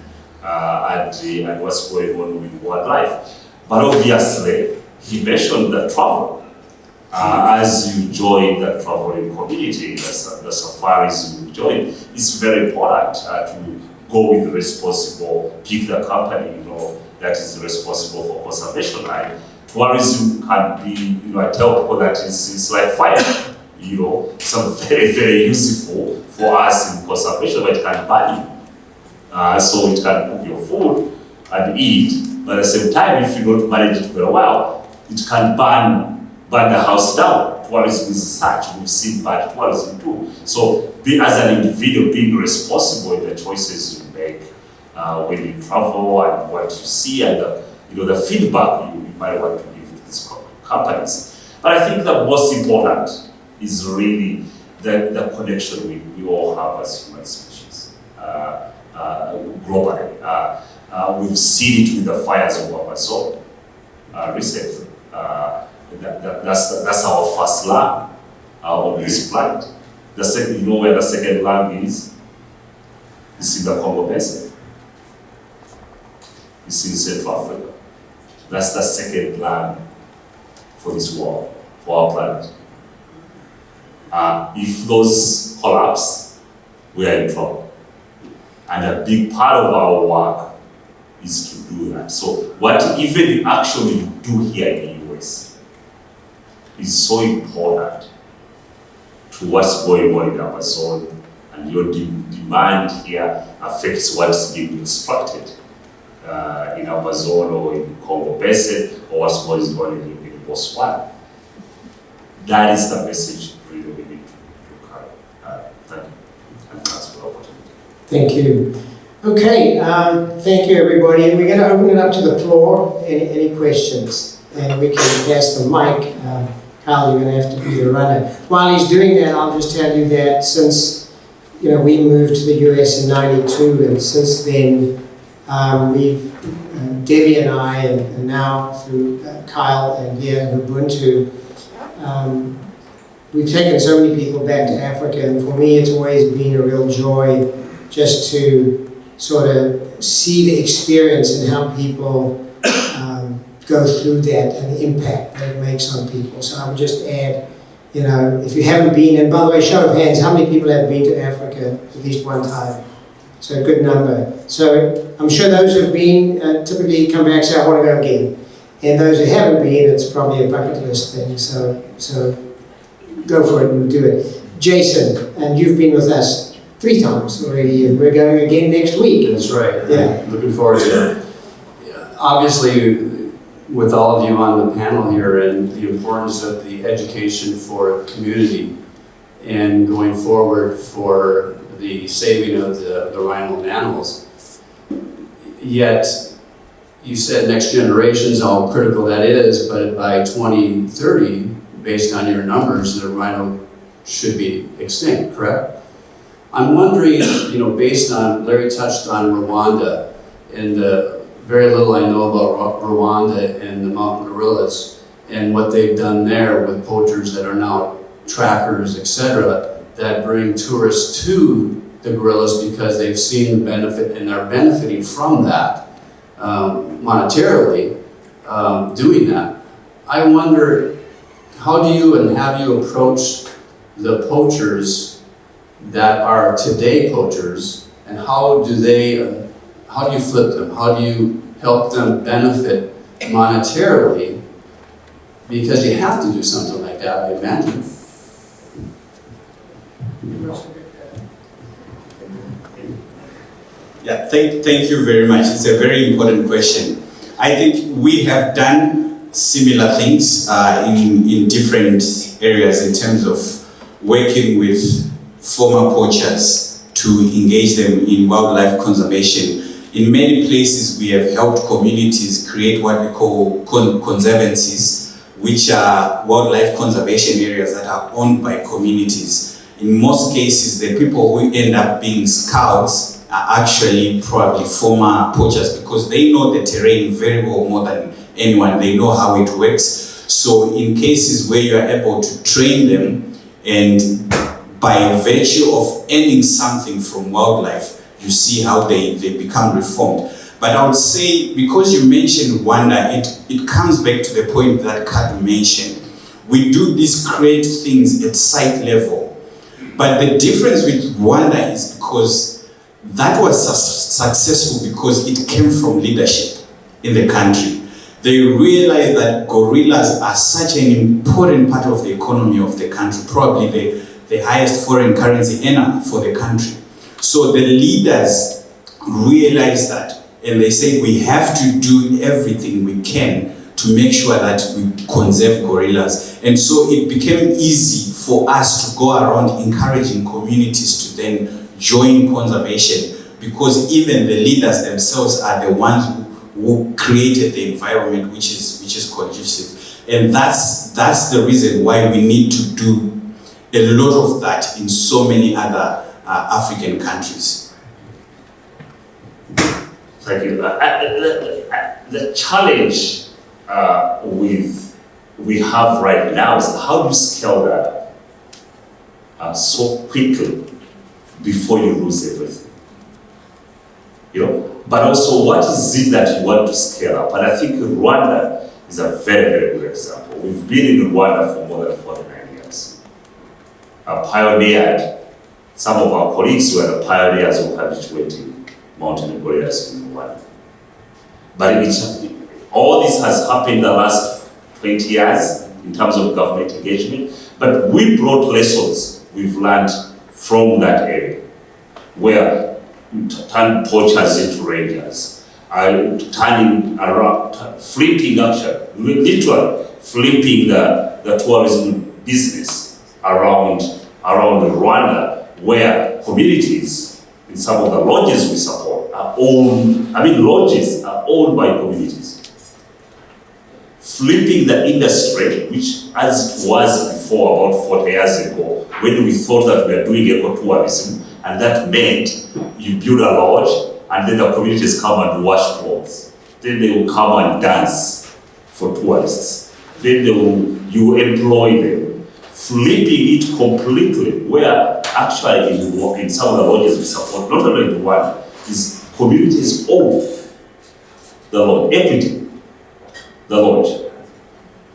And what's going on with wildlife. But obviously, he mentioned the travel. As you join the traveling community, the safaris you join, it's very important to go with responsible, pick the company that is responsible for conservation. And tourism can be, I tell people that it's like fire. It's very, very useful for us in conservation, but it can burn you. So it can cook your food and eat, but at the same time, if you don't manage it very well, it can burn the house down. Tourism is such, we've seen bad tourism too. So as an individual, being responsible in the choices you make when you travel and what you see and the feedback you might want to give to these companies. But I think the most important is really the connection we all have as human species. Globally. We've seen it with the fires of Amazon recently. That's our first land on this planet. The second, you know where the second land is? It's in the Congo Basin. It's in Central Africa. That's the second land for this world, for our planet. If those collapse, we are in trouble. And a big part of our work is to do that. So what even the action we do here in the US is so important to what's going on in Amazon, and your demand here affects what's being instructed in Amazon or in Congo Basin or what's going on in Botswana. That is the message really we need to carry. Thank you. And that's for the opportunity. Thank you. Okay, thank you everybody. And we're going to open it up to the floor. Any questions? And we can pass the mic. Kyle, you're going to have to be the runner. While he's doing that, I'll just tell you that since we moved to the US in '92, and since then we've Debbie and I, and now through Kyle and here in Ubuntu, we've taken so many people back to Africa, and for me it's always been a real joy just to sort of see the experience and how people go through that and the impact that it makes on people. So I would just add, if you haven't been, and by the way, show of hands, how many people have been to Africa at least one time? So a good number. So I'm sure those who've been typically come back and say, I want to go again. And those who haven't been, it's probably a bucket list thing. So go for it and do it. Jason, and you've been with us 3 times already, and we're going again next week. That's right. Yeah. I'm looking forward to it. Obviously, with all of you on the panel here, and the importance of the education for community and going forward for the saving of the rhino and animals. Yet, you said next generations, how critical that is, but by 2030, based on your numbers, the rhino should be extinct, correct? I'm wondering, based on, Larry touched on Rwanda, and very little I know about Rwanda and the mountain gorillas and what they've done there with poachers that are now trackers, etc., that bring tourists to the gorillas because they've seen the benefit and are benefiting from that monetarily, doing that. I wonder, how do you and have you approached the poachers that are today poachers, and how do you flip them? How do you help them benefit monetarily? Because you have to do something like that, I imagine. Yeah, thank you very much. It's a very important question. I think we have done similar things in different areas in terms of working with former poachers to engage them in wildlife conservation. In many places, we have helped communities create what we call conservancies, which are wildlife conservation areas that are owned by communities. In most cases, the people who end up being scouts are actually probably former poachers because they know the terrain very well more than anyone. They know how it works. So in cases where you are able to train them, and by virtue of earning something from wildlife, you see how they become reformed. But I would say, because you mentioned Rwanda, it comes back to the point that Kaddu mentioned. We do these great things at site level. But the difference with Rwanda is because that was successful because it came from leadership in the country. They realized that gorillas are such an important part of the economy of the country, probably the highest foreign currency earner for the country. So the leaders realized that, and they say we have to do everything we can to make sure that we conserve gorillas. And so it became easy for us to go around encouraging communities to then join conservation, because even the leaders themselves are the ones who created the environment which is conducive. And that's the reason why we need to do a lot of that in so many other African countries. Thank you. The challenge with we have right now is how do you scale that up so quickly before you lose everything? But also, what is it that you want to scale up? And I think Rwanda is a very, very good example. We've been in Rwanda for more than 49 years. Pioneered, some of our colleagues were the pioneers of habituating mountain gorillas in Rwanda. But all this has happened in the last 20 years in terms of government engagement, but we brought lessons we've learned from that area, where we turned poachers into rangers, turning around, flipping actually, literally flipping the tourism business around Rwanda, where communities, in some of the lodges we support, lodges are owned by communities. Flipping the industry, which as it was before, about 40 years ago, when we thought that we were doing ecotourism, and that meant you build a lodge, and then the communities come and wash clothes. Then they will come and dance for tourists. Then you employ them. Flipping it completely, where actually in some of the lodges we support, not only the one, is communities own the lodge, everything, the lodge.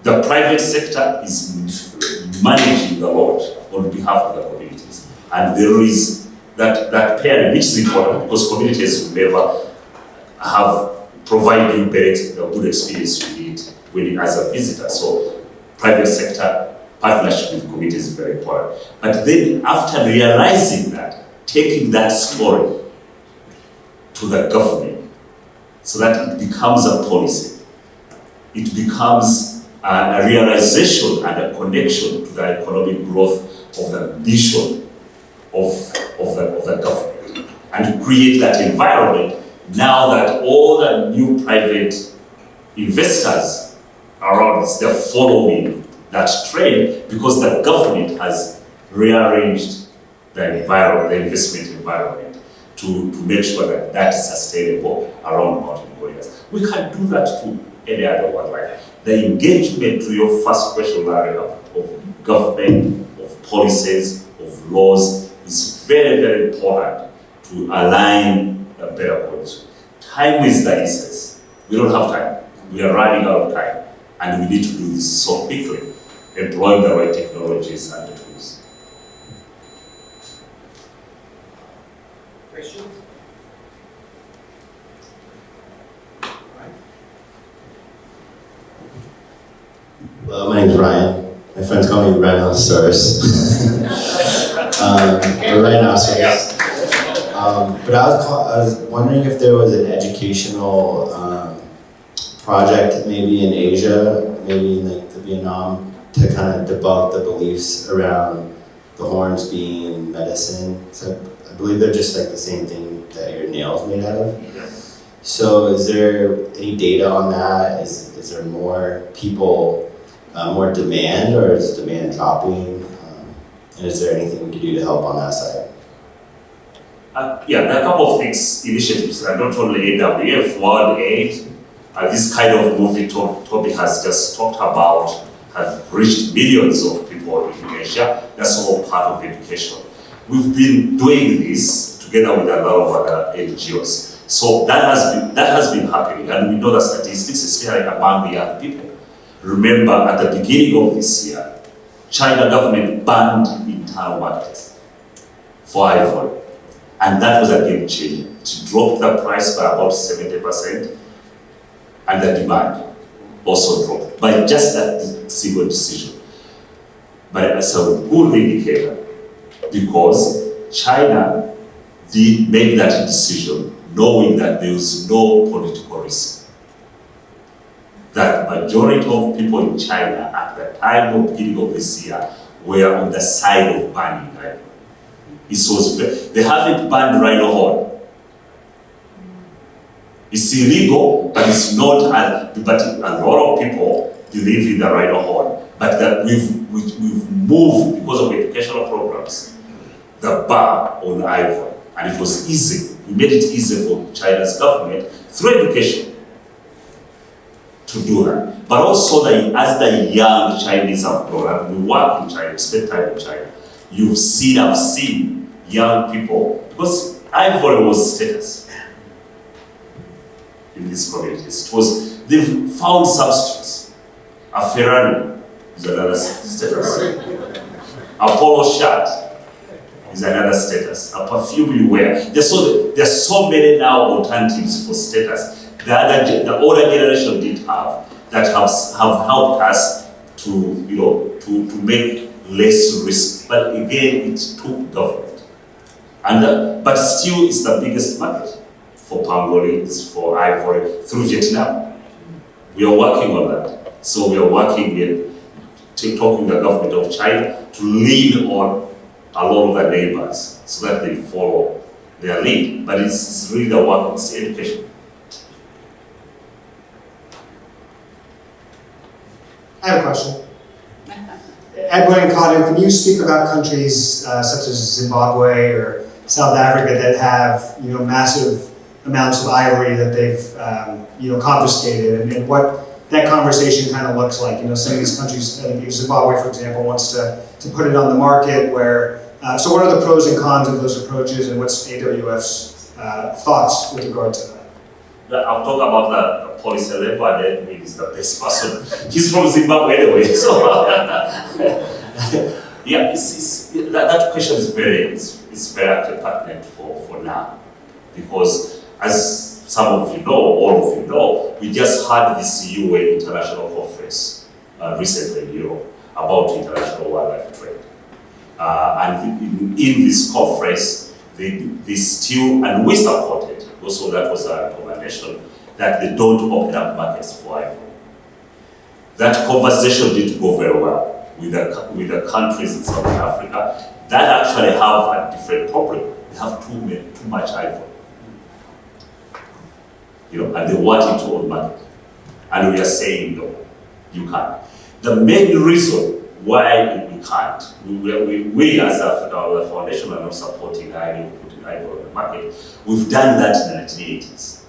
The private sector is managing the lodge on behalf of the communities. And there is that pairing, which is important because communities will never provide you a good experience you need when as a visitor. So private sector partnership with communities is very important. But then after realizing that, taking that story to the government so that it becomes a policy, it becomes a realization and a connection to the economic growth of the vision of the government, and to create that environment now that all the new private investors around us, they're following that trend because the government has rearranged the environment, the investment environment to make sure that that is sustainable around mountain gorillas. We can do that to any other wildlife. The engagement to your first question, Larry, of government, of policies, of laws is very, very important to align a better condition. Time is the essence. We don't have time. We are running out of time. And we need to do this so quickly, employing the right technologies and the tools. Questions? Well, my name's Ryan. My friends call me Rhinoceros. Rhinoceros. But I was wondering if there was an educational project, maybe in Asia, maybe in like the Vietnam, to kind of debunk the beliefs around the horns being medicine. So I believe they're just like the same thing that your nails made out of. Yes. So is there any data on that? Is there more people? More demand, or is demand dropping? And is there anything we can do to help on that side? There are a couple of things, initiatives, and not only AWF, World Aid, this kind of movie Toby has just talked about have reached millions of people in Asia. That's all part of education. We've been doing this together with a lot of other NGOs. So that has been happening, and we know the statistics, especially among the young people. Remember, at the beginning of this year, China government banned internal markets for ivory. And that was a game changer. It dropped the price by about 70%, and the demand also dropped by just that single decision. But it's a good indicator because China did make that decision knowing that there was no political risk. That majority of people in China at the time of beginning of this year were on the side of banning rhino. They haven't banned rhino horn. It's illegal, but it's not. But a lot of people believe in the rhino horn. But that we've moved because of educational programs the bar on ivory, and it was easy. We made it easy for China's government through education to do that. But also, as the young Chinese have grown up, we work in China, spend time in China, I've seen young people, because ivory was status in these communities. They've found substitutes. A Ferrari is another status. A polo shirt is another status. A perfume you wear. There's so many now alternatives for status that the older generation didn't have, that have helped us to make less risk. But again, it took government. But still, it's the biggest market for pangolins, for ivory, through Vietnam. We are working on that. So we are working with, talking with the government of China to lean on a lot of the neighbors so that they follow their lead. But it's really the work, it's education. I have a question. Edwin and Kaddu, can you speak about countries such as Zimbabwe or South Africa that have massive amounts of ivory that they've confiscated, and what that conversation kind of looks like? Some of these countries, I think Zimbabwe, for example, wants to put it on the market. So what are the pros and cons of those approaches, and what's AWF's thoughts with regard to that? I'll talk about the policy level, and Edwin is the best person. He's from Zimbabwe anyway, so yeah, that question is very actually pertinent for now, because as some of you know, all of you know, we just had this UN International Conference recently in Europe about international wildlife trade, and in this conference, they still, and we supported. Also, that was a recommendation that they don't open up markets for ivory. That conversation didn't go very well with the countries in South Africa that actually have a different problem. They have too much ivory, and they want it to own market. And we are saying no, you can't. The main reason why we can't, we as the foundation are not supporting putting ivory on the market. We've done that in the 1980s.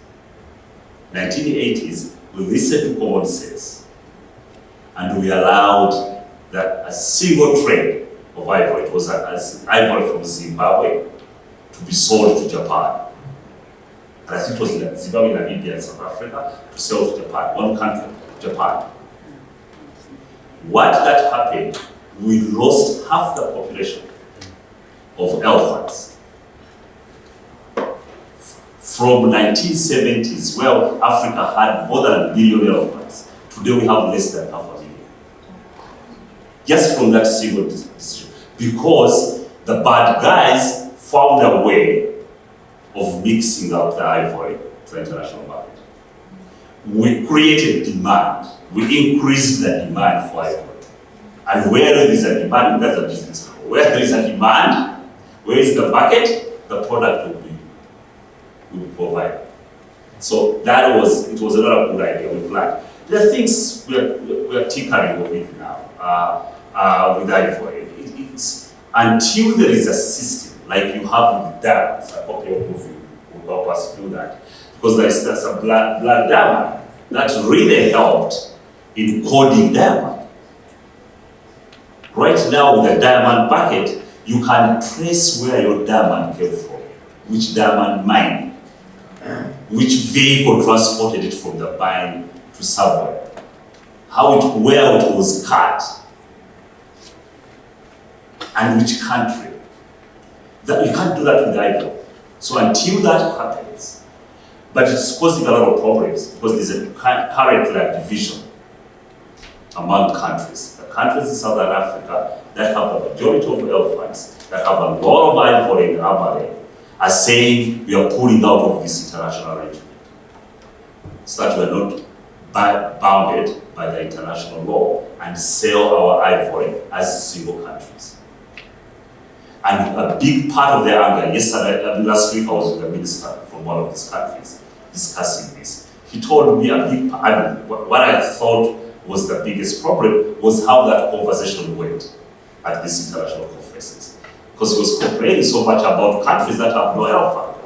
1980s, we listened to common sense, and we allowed that a single trade of ivory, it was ivory from Zimbabwe, to be sold to Japan. And I think it was Zimbabwe, Namibia, and South Africa, to sell to Japan, one country, Japan. What that happened, we lost half the population of elephants. From 1970s, well, Africa had more than 1 billion elephants. Today we have less than 500,000. Just from that single decision. Because the bad guys found a way of mixing up the ivory to the international market. We created demand. We increased the demand for ivory. And where there is a demand, that's a business. Where there is a demand, where is the market, the product will provide. So it was not a good idea. We've learned. There are things we're tinkering with now with ivory. It's until there is a system like you have with diamonds. I hope your movie will help us do that, because there's a blood diamond that really helped in coding diamond. Right now with the diamond packet, you can trace where your diamond came from, which diamond mine, which vehicle transported it from the mine to somewhere, where it was cut, and which country. That you can't do that with ivory. So until that happens, but it's causing a lot of problems because there's a current division among countries. The countries in Southern Africa that have the majority of elephants, that have a lot of ivory in Amare, are saying we are pulling out of this international arrangement, so that we are not bounded by the international law and sell our ivory as single countries. And a big part of their anger, last week I was with a minister from one of these countries discussing this. He told me what I thought was the biggest problem was how that conversation went at these international conferences. Because he was complaining so much about countries that have no elephant.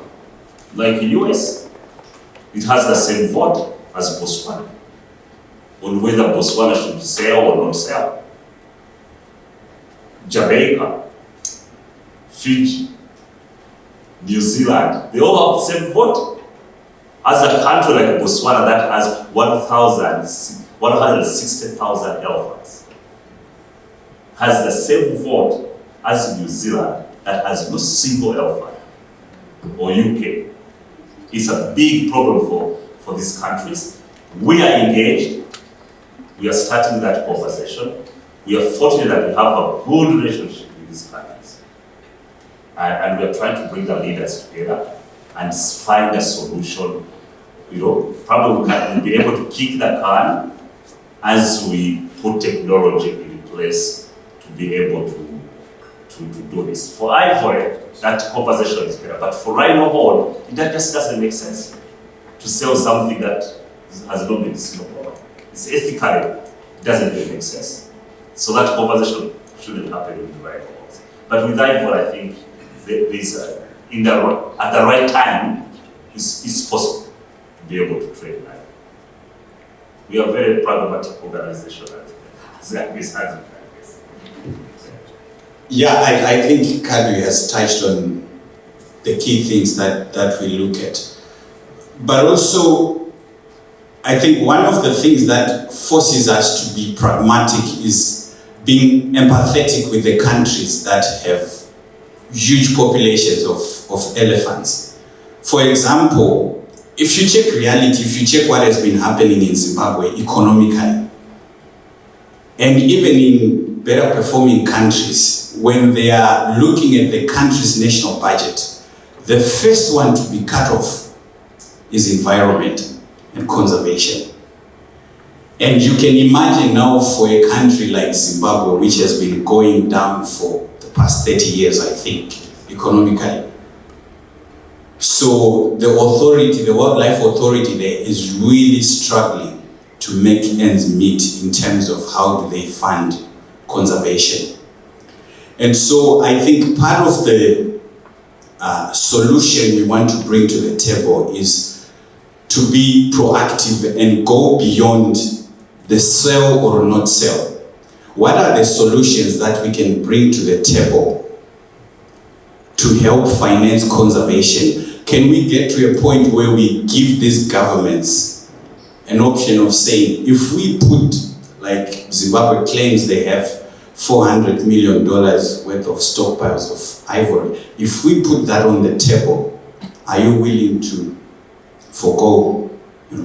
Like the US, it has the same vote as Botswana. on whether Botswana should sell or not sell. Jamaica, Fiji, New Zealand, they all have the same vote. As a country like Botswana that has 160,000 elephants, has the same vote as New Zealand that has no single elephant, or UK. It's a big problem for these countries. We are engaged. We are starting that conversation. We are fortunate that we have a good relationship with these countries. And we are trying to bring the leaders together and find a solution. Probably we'll be able to kick the can as we put technology in place to be able to do this. For ivory, that conversation is better. But for rhino horn, that just doesn't make sense to sell something that has not been seen before. It's ethically, it doesn't really make sense. So that conversation shouldn't happen with the rhino horns. But with ivory, I think there's at the right time, it's possible to be able to trade ivory. We are a very pragmatic organization. Yeah, I think Kaddu has touched on the key things that we look at. But also, I think one of the things that forces us to be pragmatic is being empathetic with the countries that have huge populations of elephants. For example, if you check reality, if you check what has been happening in Zimbabwe economically, and even in better performing countries, when they are looking at the country's national budget, the first one to be cut off is environment and conservation. And you can imagine now for a country like Zimbabwe, which has been going down for the past 30 years, I think, economically. So the authority, the Wildlife Authority there is really struggling to make ends meet in terms of how do they fund conservation. And so I think part of the solution we want to bring to the table is to be proactive and go beyond the sell or not sell. What are the solutions that we can bring to the table to help finance conservation? Can we get to a point where we give these governments an option of saying, if we put, like Zimbabwe claims they have $400 million worth of stockpiles of ivory, if we put that on the table, are you willing to forego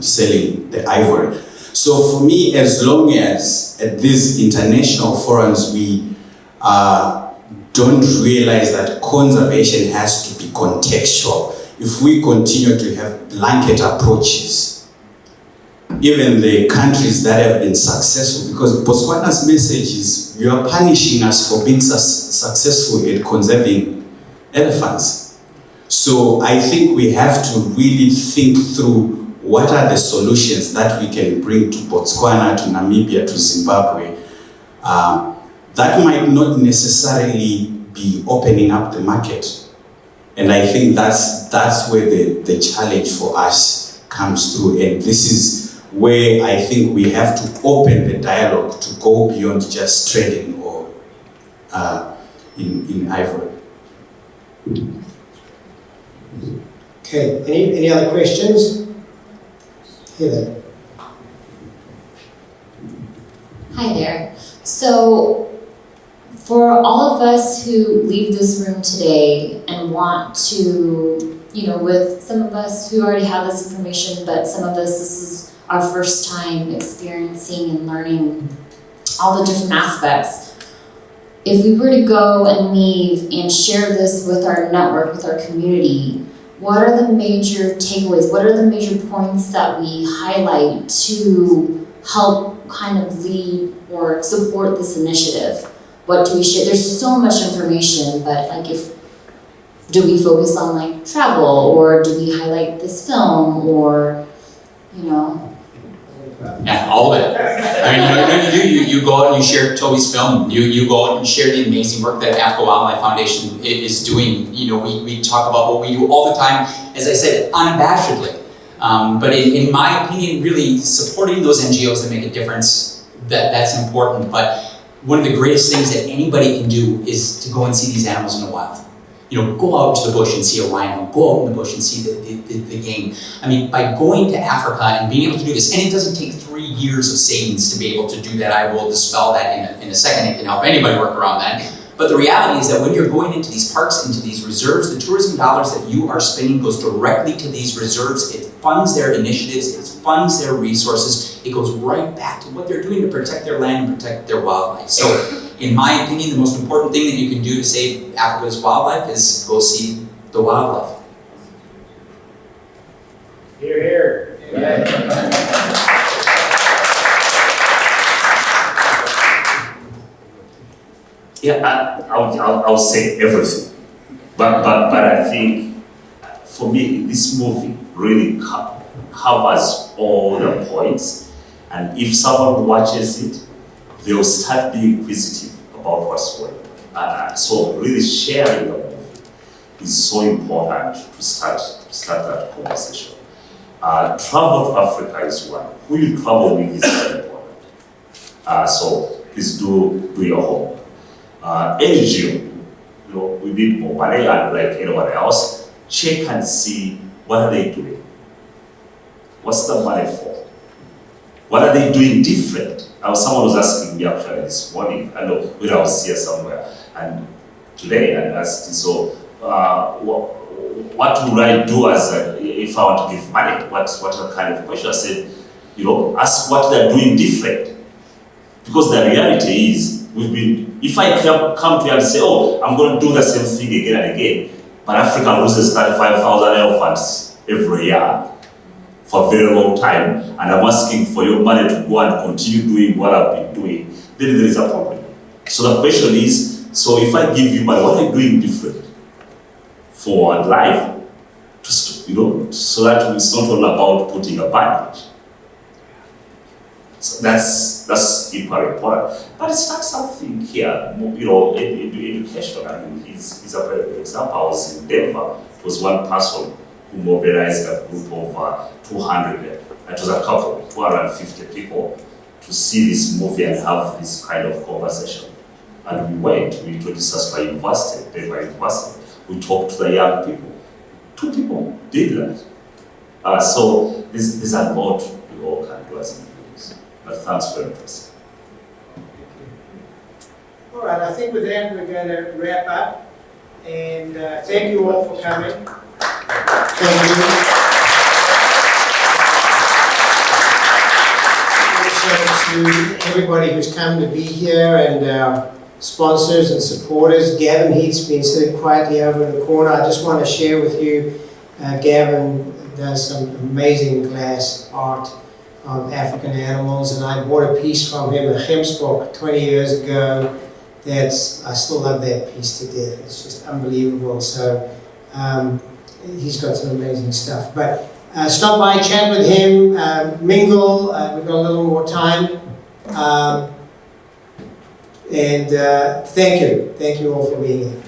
selling the ivory? So for me, as long as at these international forums we don't realize that conservation has to be contextual, if we continue to have blanket approaches, even the countries that have been successful, because Botswana's message is, you are punishing us for being successful at conserving elephants. So I think we have to really think through what are the solutions that we can bring to Botswana, to Namibia, to Zimbabwe. That might not necessarily be opening up the market. And I think that's where the challenge for us comes through. And this is where I think we have to open the dialogue to go beyond just trading or in ivory. Okay, any other questions? Heather. Hi there. So, for all of us who leave this room today and want to, with some of us who already have this information, but some of us, this is our first time experiencing and learning all the different aspects. If we were to go and leave and share this with our network, with our community, what are the major takeaways? What are the major points that we highlight to help kind of lead or support this initiative? What do we share? There's so much information, but do we focus on travel, or do we highlight this film, or Yeah, all of it. I mean, you go out and you share Toby's film. You go out and share the amazing work that Africa Wildlife Foundation is doing. We talk about what we do all the time, as I said, unabashedly. But in my opinion, really supporting those NGOs that make a difference, that's important. But one of the greatest things that anybody can do is to go and see these animals in the wild. You know, go out to the bush and see a rhino, go out in the bush and see the game. I mean, by going to Africa and being able to do this, and it doesn't take 3 years of savings to be able to do that. I will dispel that in a second. It can help anybody work around that. But the reality is that when you're going into these parks, into these reserves, the tourism dollars that you are spending goes directly to these reserves. It funds their initiatives, it funds their resources. It goes right back to what they're doing to protect their land and protect their wildlife. So, in my opinion, the most important thing that you can do to save Africa's wildlife is go see the wildlife. Hear, hear. Yeah, I'll say everything, but I think for me this movie really covers all the points, and if someone watches it, they'll start being inquisitive about what's going on. So really sharing the movie is so important to start that conversation. Travel to Africa is one. Who you travel with is very important. So please do your homework. NGO, you know, we need more money, and like anyone else, check and see what are they doing. What's the money for? What are they doing different? Someone was asking me actually this morning, I know when I was here somewhere, and today I asked, so what would I do as if I want to give money? What kind of question? I said, you know, ask what they're doing different. Because the reality is, if I come to you and say, oh, I'm going to do the same thing again and again, but Africa loses 35,000 elephants every year for a very long time, and I'm asking for your money to go and continue doing what I've been doing, then there is a problem. So the question is, so if I give you money, what are you doing different for life? You know, so that it's not all about putting a bandage. So that's equally important. But it's not something here, you know, education. I mean, it's a very good example. I was in Denver. It was one person who mobilized a group of 200, it was a couple, 250 people, to see this movie and have this kind of conversation. And we introduced us to a university, Denver University. We talked to the young people. 2 people did that. So there's a lot we all can do as individuals. But thanks for your interest. All right, I think with that we're going to wrap up. And thank you all for coming. Thank you. Also to everybody who's come to be here, and our sponsors and supporters. Gavin Heath's been sitting quietly over in the corner. I just want to share with you, Gavin does some amazing glass art of African animals, and I bought a piece from him, a Gemsbok, 20 years ago. I still love that piece to death. It's just unbelievable. So he's got some amazing stuff. But stop by, chat with him, mingle. We've got a little more time. And thank you all for being here.